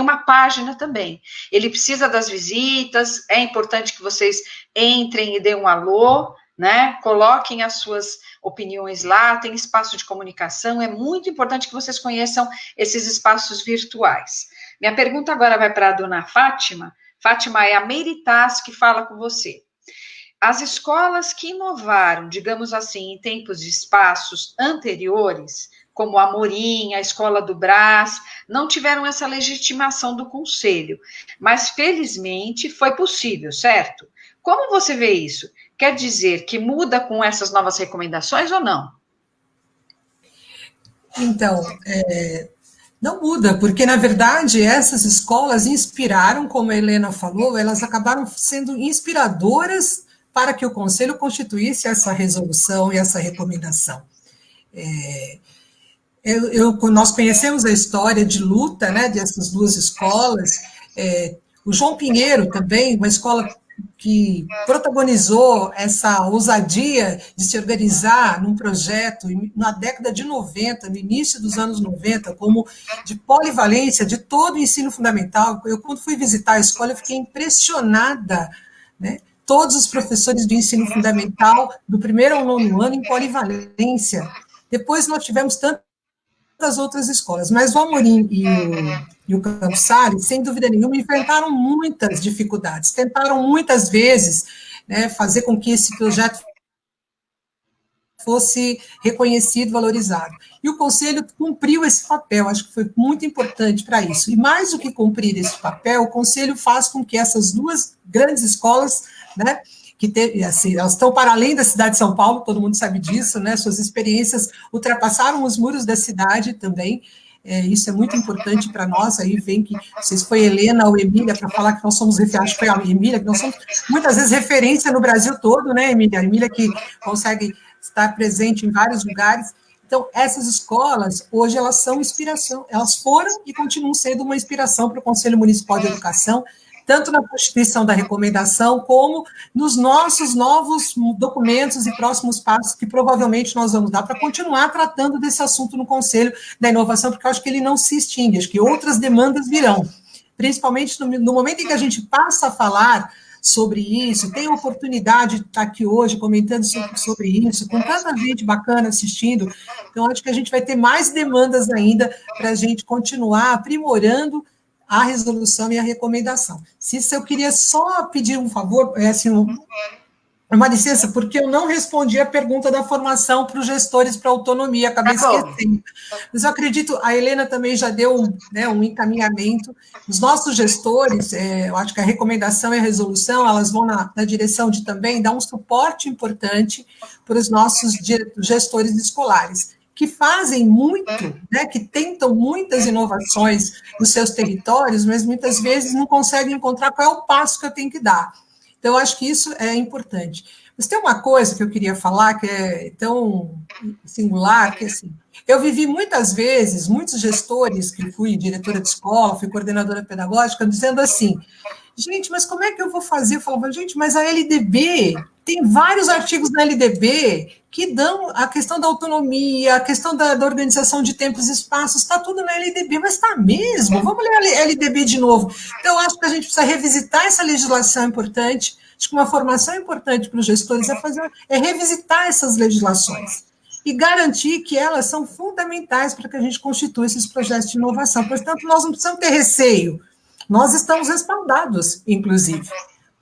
uma página também. Ele precisa das visitas, é importante que vocês entrem e deem um alô, né? Coloquem as suas opiniões lá, tem espaço de comunicação, é muito importante que vocês conheçam esses espaços virtuais. Minha pergunta agora vai para a dona Fátima. Fátima, é a Meiritaz que fala com você. As escolas que inovaram, digamos assim, em tempos de espaços anteriores, como a Amorim, a Escola do Brás, não tiveram essa legitimação do Conselho, mas felizmente foi possível, certo? Como você vê isso? Quer dizer que muda com essas novas recomendações ou não? Então, não muda, porque, na verdade, essas escolas inspiraram, como a Helena falou, elas acabaram sendo inspiradoras para que o Conselho constituísse essa resolução e essa recomendação. Nós conhecemos a história de luta, né, dessas duas escolas, o João Pinheiro também, uma escola que protagonizou essa ousadia de se organizar num projeto na década de 90, no início dos anos 90, como de polivalência de todo o ensino fundamental. Eu, quando fui visitar a escola, eu fiquei impressionada, né? Todos os professores do ensino fundamental, do primeiro ao nono ano, em polivalência. Depois nós tivemos tantas outras escolas, mas o Amorim e o Campos Salles, sem dúvida nenhuma, enfrentaram muitas dificuldades, tentaram muitas vezes, né, fazer com que esse projeto fosse reconhecido, valorizado. E o Conselho cumpriu esse papel, acho que foi muito importante para isso. E mais do que cumprir esse papel, o Conselho faz com que essas duas grandes escolas, né, assim, elas estão para além da cidade de São Paulo, todo mundo sabe disso, né, suas experiências ultrapassaram os muros da cidade também. Isso é muito importante para nós. Aí vem que, não sei se foi Helena ou Emília, para falar que nós somos, acho que foi a Emília, que nós somos muitas vezes referência no Brasil todo, né, Emília? A Emília que consegue estar presente em vários lugares. Então, essas escolas, hoje, elas são inspiração, elas foram e continuam sendo uma inspiração para o Conselho Municipal de Educação, tanto na constituição da recomendação, como nos nossos novos documentos e próximos passos que provavelmente nós vamos dar para continuar tratando desse assunto no Conselho da Inovação, porque eu acho que ele não se extingue, acho que outras demandas virão, principalmente no momento em que a gente passa a falar sobre isso, tem a oportunidade de estar aqui hoje comentando sobre isso, com tanta gente bacana assistindo, então acho que a gente vai ter mais demandas ainda para a gente continuar aprimorando a resolução e a recomendação. Cissa, eu queria só pedir um favor, assim, uma licença, porque eu não respondi a pergunta da formação para os gestores para autonomia, acabei esquecendo. Mas eu acredito, a Helena também já deu um encaminhamento. Os nossos gestores, eu acho que a recomendação e a resolução, elas vão na direção de também dar um suporte importante para os nossos gestores escolares, que fazem muito, né, que tentam muitas inovações nos seus territórios, mas muitas vezes não conseguem encontrar qual é o passo que eu tenho que dar. Então, eu acho que isso é importante. Mas tem uma coisa que eu queria falar que é tão singular, que assim, eu vivi muitas vezes, muitos gestores, que fui diretora de escola, fui coordenadora pedagógica, dizendo assim, gente, mas como é que eu vou fazer? Eu falava, gente, mas a LDB, tem vários artigos na LDB que dão a questão da autonomia, a questão da organização de tempos e espaços, está tudo na LDB, mas está mesmo? Vamos ler a LDB de novo. Então, eu acho que a gente precisa revisitar essa legislação importante, acho que uma formação importante para os gestores é revisitar essas legislações e garantir que elas são fundamentais para que a gente constitua esses projetos de inovação. Portanto, nós não precisamos ter receio, nós estamos respaldados, inclusive.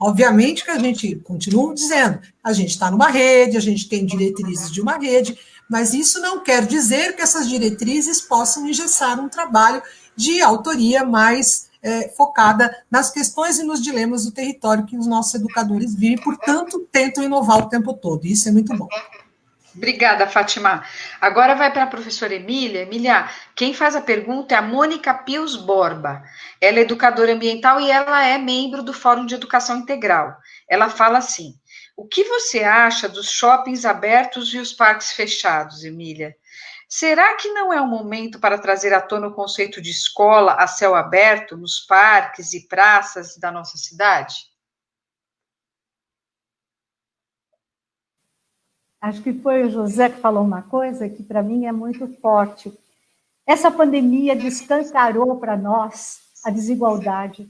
Obviamente que a gente, continua dizendo, a gente está numa rede, a gente tem diretrizes de uma rede, mas isso não quer dizer que essas diretrizes possam engessar um trabalho de autoria mais focada nas questões e nos dilemas do território que os nossos educadores vivem, portanto, tentam inovar o tempo todo. Isso é muito bom. Obrigada, Fátima. Agora vai para a professora Emília. Emília, quem faz a pergunta é a Mônica Pius Borba. Ela é educadora ambiental e ela é membro do Fórum de Educação Integral. Ela fala assim, o que você acha dos shoppings abertos e os parques fechados, Emília? Será que não é um momento para trazer à tona o conceito de escola a céu aberto nos parques e praças da nossa cidade? Acho que foi o José que falou uma coisa que para mim é muito forte. Essa pandemia descancarou para nós a desigualdade.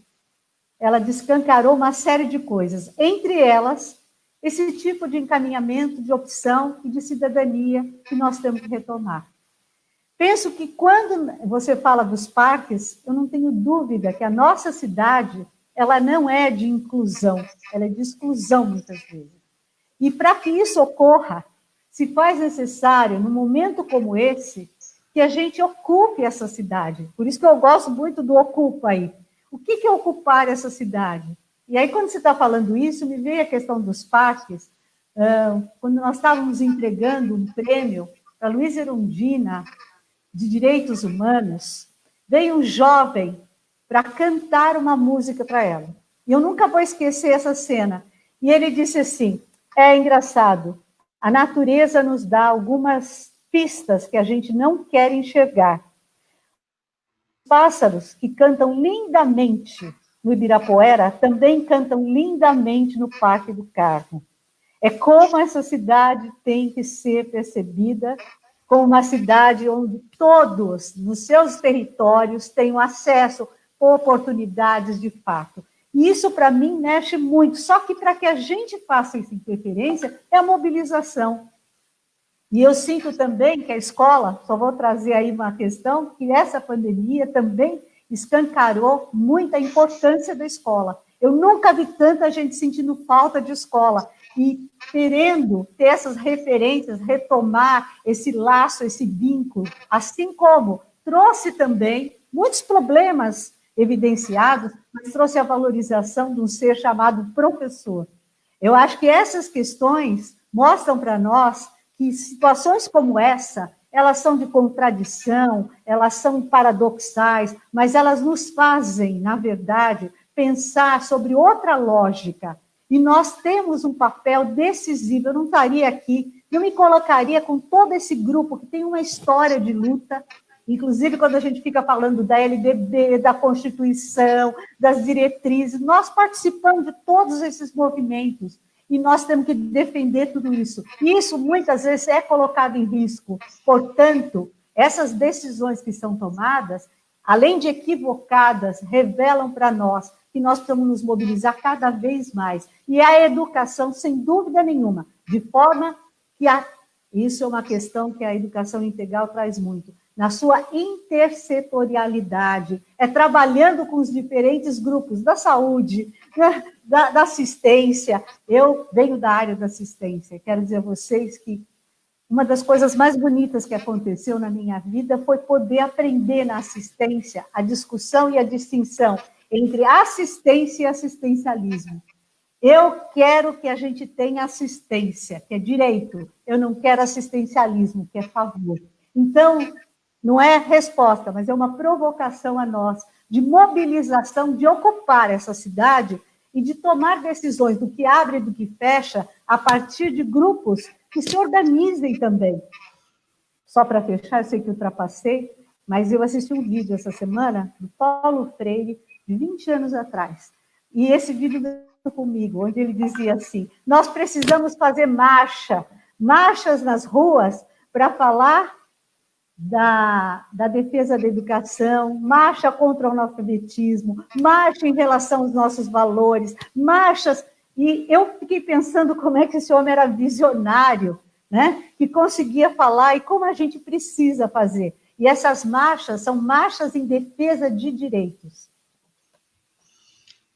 Ela descancarou uma série de coisas, entre elas, esse tipo de encaminhamento, de opção e de cidadania que nós temos que retomar. Penso que quando você fala dos parques, eu não tenho dúvida que a nossa cidade, ela não é de inclusão, ela é de exclusão muitas vezes. E para que isso ocorra, se faz necessário, num momento como esse, que a gente ocupe essa cidade. Por isso que eu gosto muito do Ocupa aí. O que é ocupar essa cidade? E aí, quando você está falando isso, me veio a questão dos parques. Quando nós estávamos entregando um prêmio para Luísa Erundina, de Direitos Humanos, veio um jovem para cantar uma música para ela. E eu nunca vou esquecer essa cena. E ele disse assim, é engraçado, a natureza nos dá algumas pistas que a gente não quer enxergar. Pássaros que cantam lindamente no Ibirapuera também cantam lindamente no Parque do Carmo. É como essa cidade tem que ser percebida como uma cidade onde todos, nos seus territórios, tenham acesso a oportunidades de fato. E isso, para mim, mexe muito. Só que, para que a gente faça essa interferência, é a mobilização. E eu sinto também que a escola, só vou trazer aí uma questão, que essa pandemia também escancarou muita importância da escola. Eu nunca vi tanta gente sentindo falta de escola. e querendo ter essas referências, retomar esse laço, esse vínculo, assim como trouxe também muitos problemas evidenciados, mas trouxe a valorização de um ser chamado professor. Eu acho que essas questões mostram para nós que situações como essa, elas são de contradição, elas são paradoxais, mas elas nos fazem, na verdade, pensar sobre outra lógica. E nós temos um papel decisivo. Eu não estaria aqui, eu me colocaria com todo esse grupo que tem uma história de luta, inclusive quando a gente fica falando da LDB, da Constituição, das diretrizes, nós participamos de todos esses movimentos e nós temos que defender tudo isso. E isso, muitas vezes, é colocado em risco. Portanto, essas decisões que são tomadas, além de equivocadas, revelam para nós que nós precisamos nos mobilizar cada vez mais. E a educação, sem dúvida nenhuma, de forma que isso é uma questão que a educação integral traz muito, na sua intersetorialidade, é trabalhando com os diferentes grupos da saúde, da assistência. Eu venho da área da assistência, quero dizer a vocês que uma das coisas mais bonitas que aconteceu na minha vida foi poder aprender na assistência a discussão e a distinção entre assistência e assistencialismo. Eu quero que a gente tenha assistência, que é direito. Eu não quero assistencialismo, que é favor. Então, não é resposta, mas é uma provocação a nós, de mobilização, de ocupar essa cidade e de tomar decisões do que abre e do que fecha a partir de grupos que se organizem também. Só para fechar, eu sei que ultrapassei, mas eu assisti um vídeo essa semana do Paulo Freire, de 20 anos atrás. E esse vídeo veio comigo, onde ele dizia assim, nós precisamos fazer marchas nas ruas para falar da defesa da educação, marcha contra o analfabetismo, marcha em relação aos nossos valores, marchas... E eu fiquei pensando como é que esse homem era visionário, né? Que conseguia falar e como a gente precisa fazer. E essas marchas são marchas em defesa de direitos.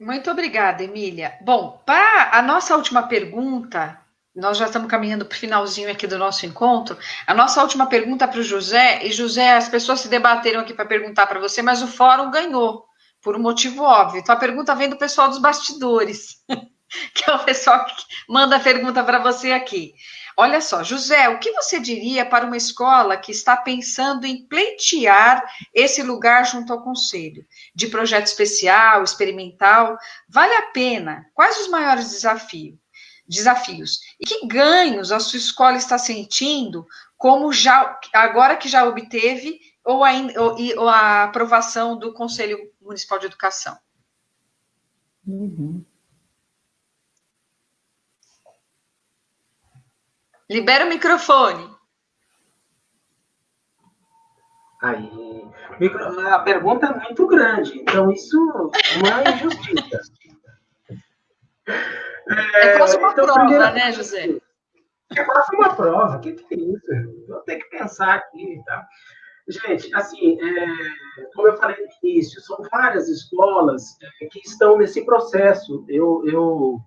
Muito obrigada, Emília. Bom, para a nossa última pergunta, nós já estamos caminhando para o finalzinho aqui do nosso encontro, a nossa última pergunta para o José, e José, as pessoas se debateram aqui para perguntar para você, mas o fórum ganhou, por um motivo óbvio. Então, a pergunta vem do pessoal dos bastidores, que é o pessoal que manda a pergunta para você aqui. Olha só, José, o que você diria para uma escola que está pensando em pleitear esse lugar junto ao Conselho? De projeto especial, experimental, vale a pena? Quais os maiores desafios? E que ganhos a sua escola está sentindo, como já agora que já obteve, ou a aprovação do Conselho Municipal de Educação? Uhum. Libera o microfone. Aí, a pergunta é muito grande, então isso é uma injustiça. É quase uma então, prova, né, José? É quase uma prova, o que é isso? Vou ter que pensar aqui, tá? Gente, assim, como eu falei no início, são várias escolas que estão nesse processo. Eu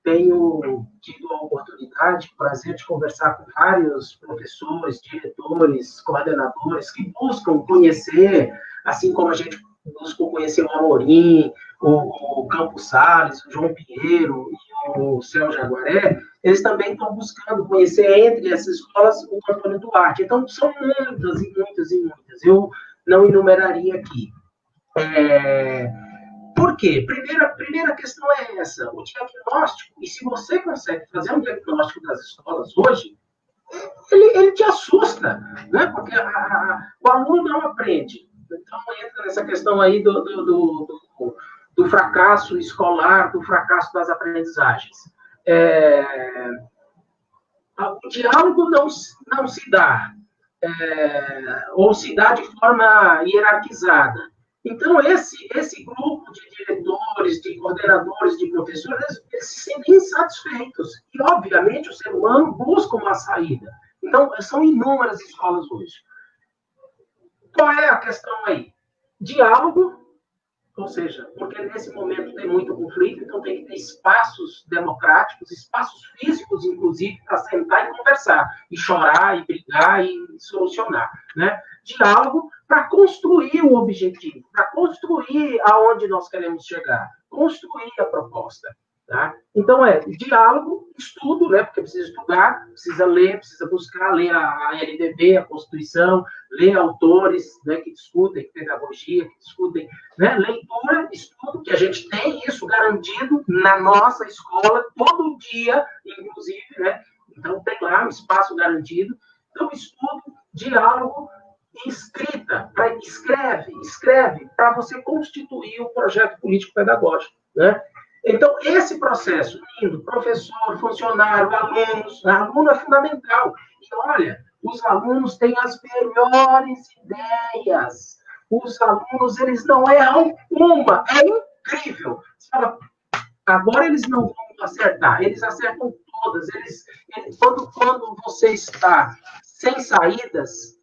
tenho tido a oportunidade, o prazer de conversar com vários professores, diretores, coordenadores que buscam conhecer, assim como a gente busca conhecer o Amorim, o Campos Salles, o João Pinheiro e o Céu Jaguaré, eles também estão buscando conhecer entre essas escolas o Antônio Duarte. Então, são muitas e muitas e muitas. Eu não enumeraria aqui. Por quê? Primeira questão é essa, o diagnóstico, e se você consegue fazer um diagnóstico das escolas hoje, ele te assusta, né? Porque o aluno não aprende. Então, entra nessa questão aí do fracasso escolar, do fracasso das aprendizagens. O diálogo não se dá, ou se dá de forma hierarquizada. Então, esse grupo de diretores, de coordenadores, de professores, eles se sentem insatisfeitos. E, obviamente, o ser humano busca uma saída. Então, são inúmeras escolas hoje. Qual é a questão aí? Diálogo, Ou seja, porque nesse momento tem muito conflito, então tem que ter espaços democráticos, espaços físicos, inclusive, para sentar e conversar, e chorar, e brigar, e solucionar, né? Diálogo para construir o objetivo, para construir aonde nós queremos chegar, construir a proposta. Tá? Então, diálogo, estudo, né, porque precisa estudar, precisa ler, precisa buscar, ler a LDB, a Constituição, ler autores, né, que discutem pedagogia, que discutem, né, leitura, estudo, que a gente tem isso garantido na nossa escola, todo dia, inclusive, né? Então, tem lá um espaço garantido. Então, estudo, diálogo, escrita, escreve para você constituir o projeto político-pedagógico, né? Então, esse processo, lindo, professor, funcionário, alunos, aluno é fundamental. E olha, os alunos têm as melhores ideias. Os alunos, eles não erram uma. É incrível. Você fala, agora eles não vão acertar, eles acertam todas. Quando você está sem saídas,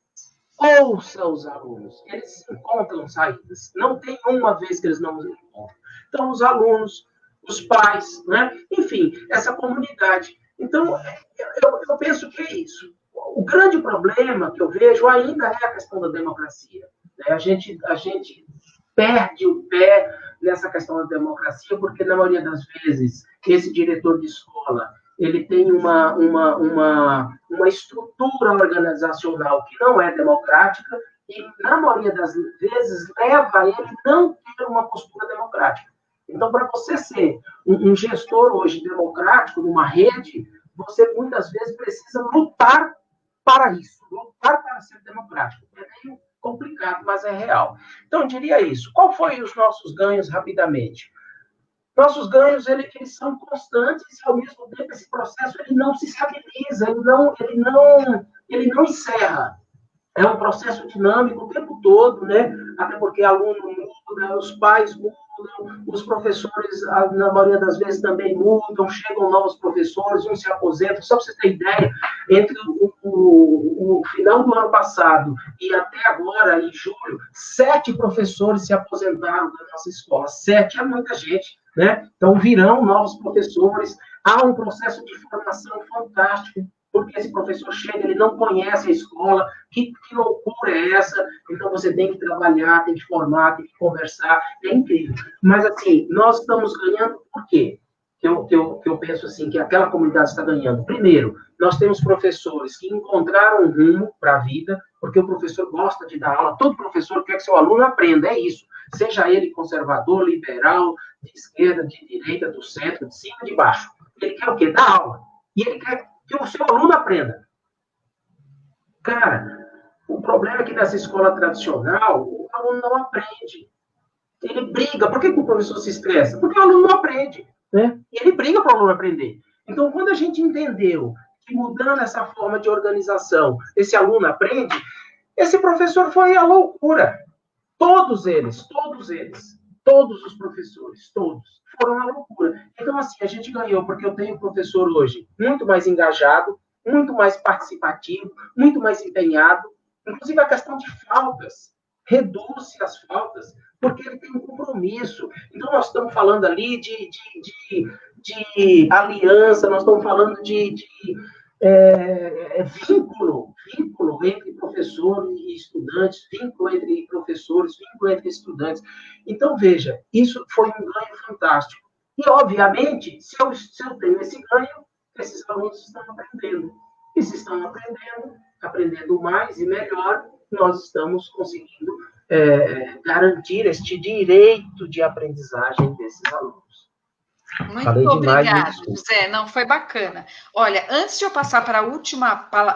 ouça os alunos. Eles encontram saídas. Não tem uma vez que eles não encontram. Então, os alunos, os pais, né? Enfim, essa comunidade. Então, eu penso que é isso. O grande problema que eu vejo ainda é a questão da democracia. Né? A gente perde o pé nessa questão da democracia, porque, na maioria das vezes, esse diretor de escola ele tem uma estrutura organizacional que não é democrática e, na maioria das vezes, leva a ele não ter uma postura democrática. Então, para você ser um gestor hoje democrático numa rede, você muitas vezes precisa lutar para isso, lutar para ser democrático. É meio complicado, mas é real. Então, eu diria isso. Qual foi os nossos ganhos, rapidamente? Nossos ganhos, eles são constantes e, ao mesmo tempo, esse processo ele não se estabiliza, ele não encerra. É um processo dinâmico o tempo todo, né? Até porque aluno muda, os pais mudam, os professores, na maioria das vezes, também mudam, chegam novos professores, uns se aposentam. Só para você ter ideia, entre o final do ano passado e até agora, em julho, 7 professores se aposentaram da nossa escola. 7 é muita gente, né? Então, virão novos professores. Há um processo de formação fantástico, porque esse professor chega, ele não conhece a escola, que loucura é essa? Então, você tem que trabalhar, tem que formar, tem que conversar, é incrível. Mas, assim, nós estamos ganhando por quê? Que eu penso, assim, que aquela comunidade está ganhando. Primeiro, nós temos professores que encontraram um rumo para a vida, porque o professor gosta de dar aula, todo professor quer que seu aluno aprenda, é isso. Seja ele conservador, liberal, de esquerda, de direita, do centro, de cima, de baixo. Ele quer o quê? Dar aula. E ele quer que o seu aluno aprenda. Cara, o problema é que nessa escola tradicional, o aluno não aprende. Ele briga. Por que o professor se estressa? Porque o aluno não aprende. Né? E ele briga para o aluno aprender. Então, quando a gente entendeu que mudando essa forma de organização, esse aluno aprende, esse professor foi a loucura. Todos os professores, todos, foram a loucura. Então, assim, a gente ganhou, porque eu tenho um professor hoje muito mais engajado, muito mais participativo, muito mais empenhado, inclusive a questão de faltas, reduz-se as faltas, porque ele tem um compromisso. Então, nós estamos falando ali de aliança, nós estamos falando de vínculo entre professor e estudantes, vínculo entre professores, vínculo entre estudantes. Então, veja, isso foi um ganho fantástico. E, obviamente, se eu tenho esse ganho, esses alunos estão aprendendo. E se estão aprendendo mais e melhor, nós estamos conseguindo garantir este direito de aprendizagem desses alunos. Muito obrigada, José. Não, foi bacana. Olha, antes de eu passar para o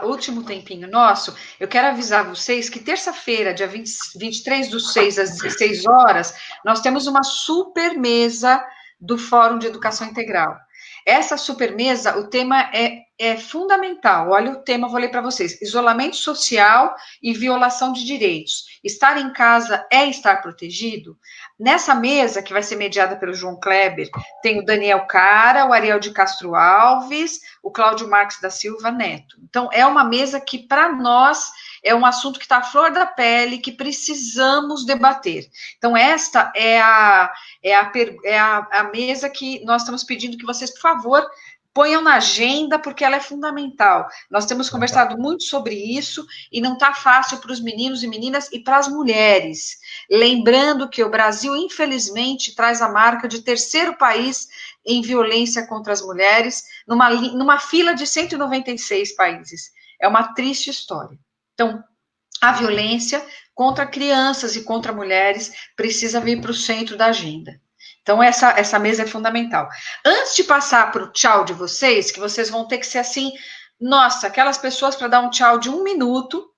último tempinho nosso, eu quero avisar vocês que terça-feira, dia 23/6, às 16 horas, nós temos uma super mesa do Fórum de Educação Integral. Essa super mesa, o tema é é fundamental. Olha o tema, vou ler para vocês. Isolamento social e violação de direitos. Estar em casa é estar protegido? Nessa mesa, que vai ser mediada pelo João Kleber, tem o Daniel Cara, o Ariel de Castro Alves, o Cláudio Marques da Silva Neto. Então, é uma mesa que, para nós, é um assunto que está à flor da pele, que precisamos debater. Então, esta é a mesa que nós estamos pedindo que vocês, por favor, ponham na agenda, porque ela é fundamental. Nós temos conversado muito sobre isso, e não está fácil para os meninos e meninas e para as mulheres. Lembrando que o Brasil, infelizmente, traz a marca de terceiro país em violência contra as mulheres, numa fila de 196 países. É uma triste história. Então, a violência contra crianças e contra mulheres precisa vir para o centro da agenda. Então, essa mesa é fundamental. Antes de passar para o tchau de vocês, que vocês vão ter que ser assim, nossa, aquelas pessoas para dar um tchau de 1 minuto,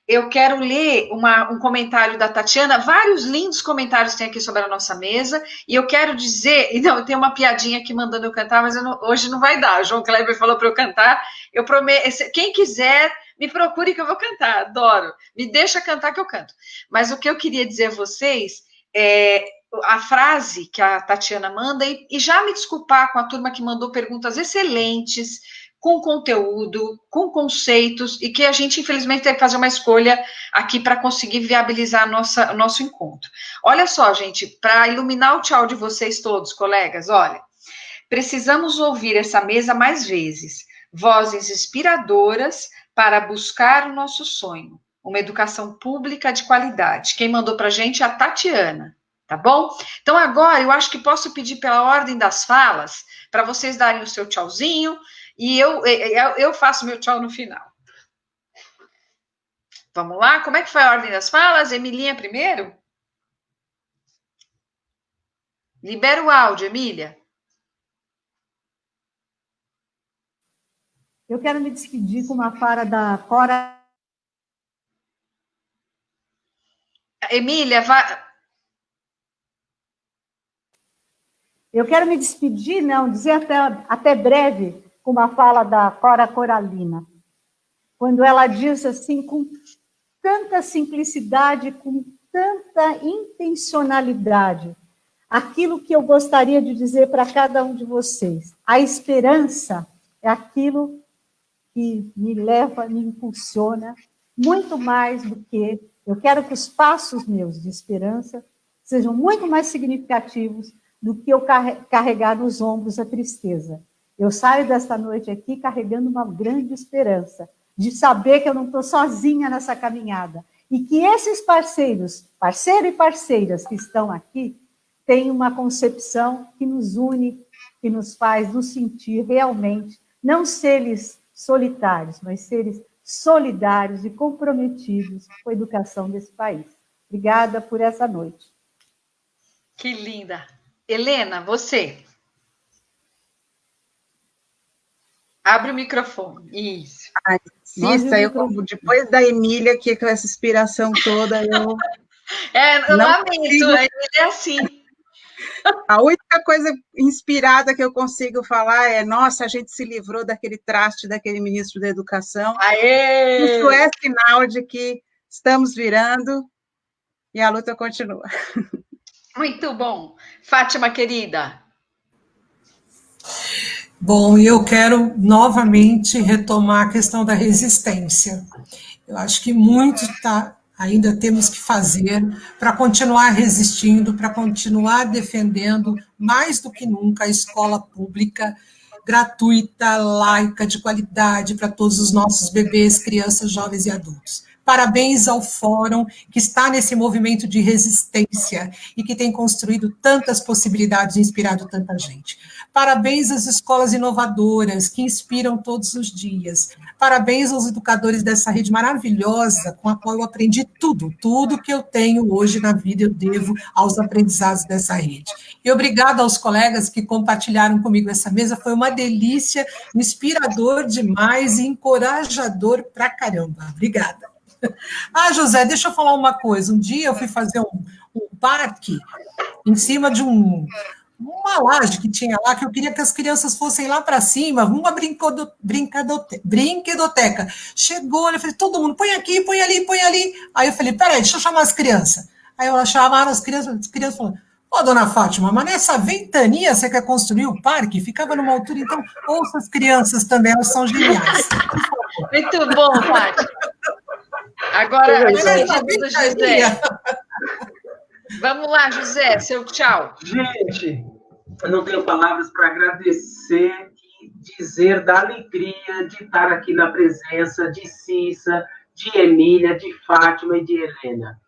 eu quero ler um comentário da Tatiana, vários lindos comentários tem aqui sobre a nossa mesa, e eu quero dizer, não, tem uma piadinha aqui mandando eu cantar, mas hoje não vai dar, o João Kleber falou para eu cantar, eu prometo, quem quiser, me procure que eu vou cantar, adoro, me deixa cantar que eu canto. Mas o que eu queria dizer a vocês é a frase que a Tatiana manda, e já me desculpar com a turma que mandou perguntas excelentes, com conteúdo, com conceitos, e que a gente, infelizmente, tem que fazer uma escolha aqui para conseguir viabilizar o nosso encontro. Olha só, gente, para iluminar o tchau de vocês todos, colegas, olha, precisamos ouvir essa mesa mais vezes, vozes inspiradoras para buscar o nosso sonho, uma educação pública de qualidade. Quem mandou para a gente é a Tatiana. Tá bom? Então, agora, eu acho que posso pedir pela ordem das falas, para vocês darem o seu tchauzinho, e eu faço meu tchau no final. Vamos lá? Como é que foi a ordem das falas? Emilinha primeiro? Libera o áudio, Emília. Eu quero me despedir com uma fala da Cora. Emília, vai... Eu quero me despedir, não, dizer até breve, com uma fala da Cora Coralina, quando ela diz assim, com tanta simplicidade, com tanta intencionalidade, aquilo que eu gostaria de dizer para cada um de vocês. A esperança é aquilo que me leva, me impulsiona, muito mais do que... Eu quero que os passos meus de esperança sejam muito mais significativos do que eu carregar nos ombros a tristeza. Eu saio desta noite aqui carregando uma grande esperança, de saber que eu não estou sozinha nessa caminhada, e que esses parceiros, parceiro e parceiras que estão aqui, têm uma concepção que nos une, que nos faz nos sentir realmente, não seres solitários, mas seres solidários e comprometidos com a educação desse país. Obrigada por essa noite. Que linda! Helena, você. Abre o microfone. Isso. Ai, Cissa, depois da Emília, que com essa inspiração toda, eu lamento, a Emília é assim. A única coisa inspirada que eu consigo falar é, nossa, a gente se livrou daquele traste, daquele ministro da Educação. Aê! Isso é sinal de que estamos virando e a luta continua. Muito bom. Fátima, querida. Bom, eu quero novamente retomar a questão da resistência. Eu acho que muito ainda temos que fazer para continuar resistindo, para continuar defendendo, mais do que nunca, a escola pública, gratuita, laica, de qualidade para todos os nossos bebês, crianças, jovens e adultos. Parabéns ao Fórum, que está nesse movimento de resistência e que tem construído tantas possibilidades e inspirado tanta gente. Parabéns às escolas inovadoras, que inspiram todos os dias. Parabéns aos educadores dessa rede maravilhosa, com a qual eu aprendi tudo que eu tenho hoje na vida, eu devo aos aprendizados dessa rede. E obrigada aos colegas que compartilharam comigo essa mesa, foi uma delícia, inspirador demais e encorajador pra caramba. Obrigada. Ah, José, deixa eu falar uma coisa. Um dia eu fui fazer um parque em cima de um uma laje que tinha lá, que eu queria que as crianças fossem lá para cima, uma brinquedoteca. Chegou, eu falei, todo mundo, põe aqui, põe ali, põe ali. Aí eu falei, peraí, deixa eu chamar as crianças. Aí eu chamaram as crianças falaram, ô, dona Fátima, mas nessa ventania você quer construir o parque? Ficava numa altura, então ouça as crianças também, elas são geniais. Muito bom, Fátima. Agora, José. Vamos lá, José, seu tchau. Gente, eu não tenho palavras para agradecer e dizer da alegria de estar aqui na presença de Cissa, de Emília, de Fátima e de Helena.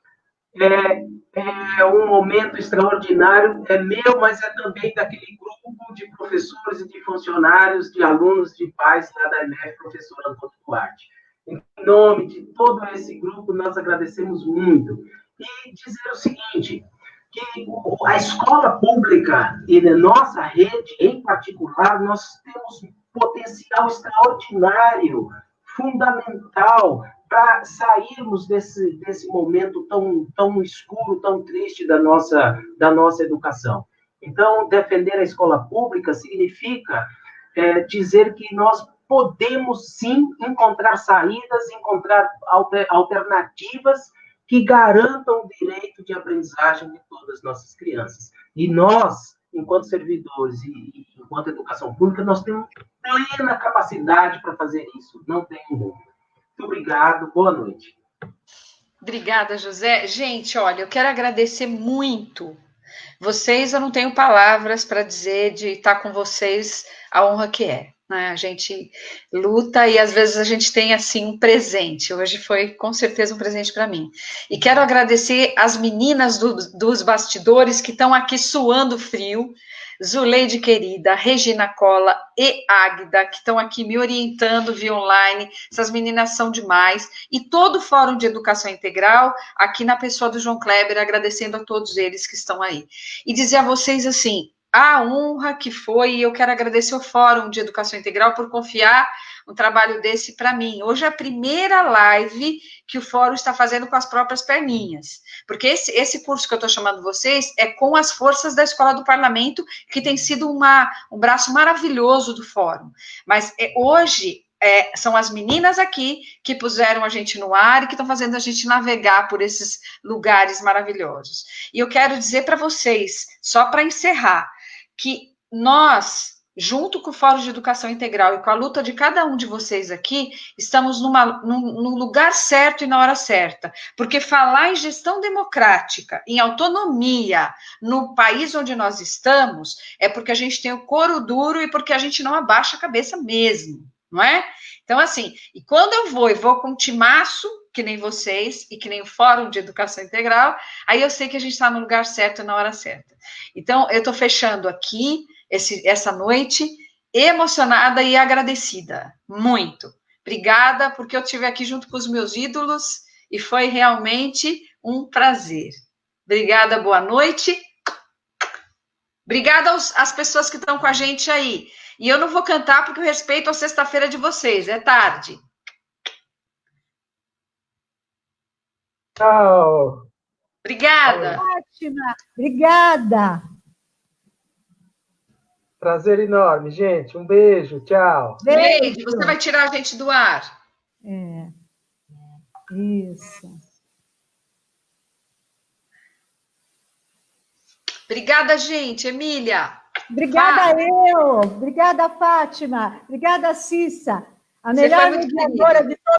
É um momento extraordinário, é meu, mas é também daquele grupo de professores e de funcionários, de alunos, de pais lá da EMEF, professor Antônio Duarte. Em nome de todo esse grupo, nós agradecemos muito. E dizer o seguinte, que a escola pública e na nossa rede, em particular, nós temos um potencial extraordinário, fundamental, para sairmos desse momento tão escuro, tão triste da nossa educação. Então, defender a escola pública significa dizer que nós podemos, sim, encontrar saídas, encontrar alternativas que garantam o direito de aprendizagem de todas as nossas crianças. E nós, enquanto servidores e enquanto educação pública, nós temos plena capacidade para fazer isso. Não tem dúvida. Muito obrigado. Boa noite. Obrigada, José. Gente, olha, eu quero agradecer muito. Vocês, eu não tenho palavras para dizer de estar com vocês a honra que é. Né? A gente luta e às vezes a gente tem assim um presente. Hoje foi com certeza um presente para mim. E quero agradecer as meninas dos bastidores que estão aqui suando frio. Zuleide querida, Regina Cola e Águida, que estão aqui me orientando via online. Essas meninas são demais. E todo o Fórum de Educação Integral, aqui na pessoa do João Kleber, agradecendo a todos eles que estão aí. E dizer a vocês assim, a honra que foi, e eu quero agradecer ao Fórum de Educação Integral por confiar um trabalho desse para mim. Hoje é a primeira live que o Fórum está fazendo com as próprias perninhas, porque esse curso que eu estou chamando vocês é com as forças da Escola do Parlamento, que tem sido um braço maravilhoso do Fórum. Mas hoje são as meninas aqui que puseram a gente no ar e que estão fazendo a gente navegar por esses lugares maravilhosos. E eu quero dizer para vocês, só para encerrar, que nós, junto com o Fórum de Educação Integral e com a luta de cada um de vocês aqui, estamos num lugar certo e na hora certa, porque falar em gestão democrática, em autonomia, no país onde nós estamos, é porque a gente tem o couro duro e porque a gente não abaixa a cabeça mesmo, não é? Então, assim, e quando eu vou com um timaço, que nem vocês, e que nem o Fórum de Educação Integral, aí eu sei que a gente está no lugar certo e na hora certa. Então, eu estou fechando aqui essa noite emocionada e agradecida. Muito. Obrigada, porque eu estive aqui junto com os meus ídolos e foi realmente um prazer. Obrigada, boa noite. Obrigada às pessoas que estão com a gente aí. E eu não vou cantar porque eu respeito a sexta-feira de vocês, é tarde. Tchau. Obrigada. Ótima, obrigada. Prazer enorme, gente. Um beijo, tchau. Beijo. Você vai tirar a gente do ar. Isso. Obrigada, gente. Emília. Obrigada, eu. Obrigada, Fátima. Obrigada, Cissa. A melhor mediadora de todos.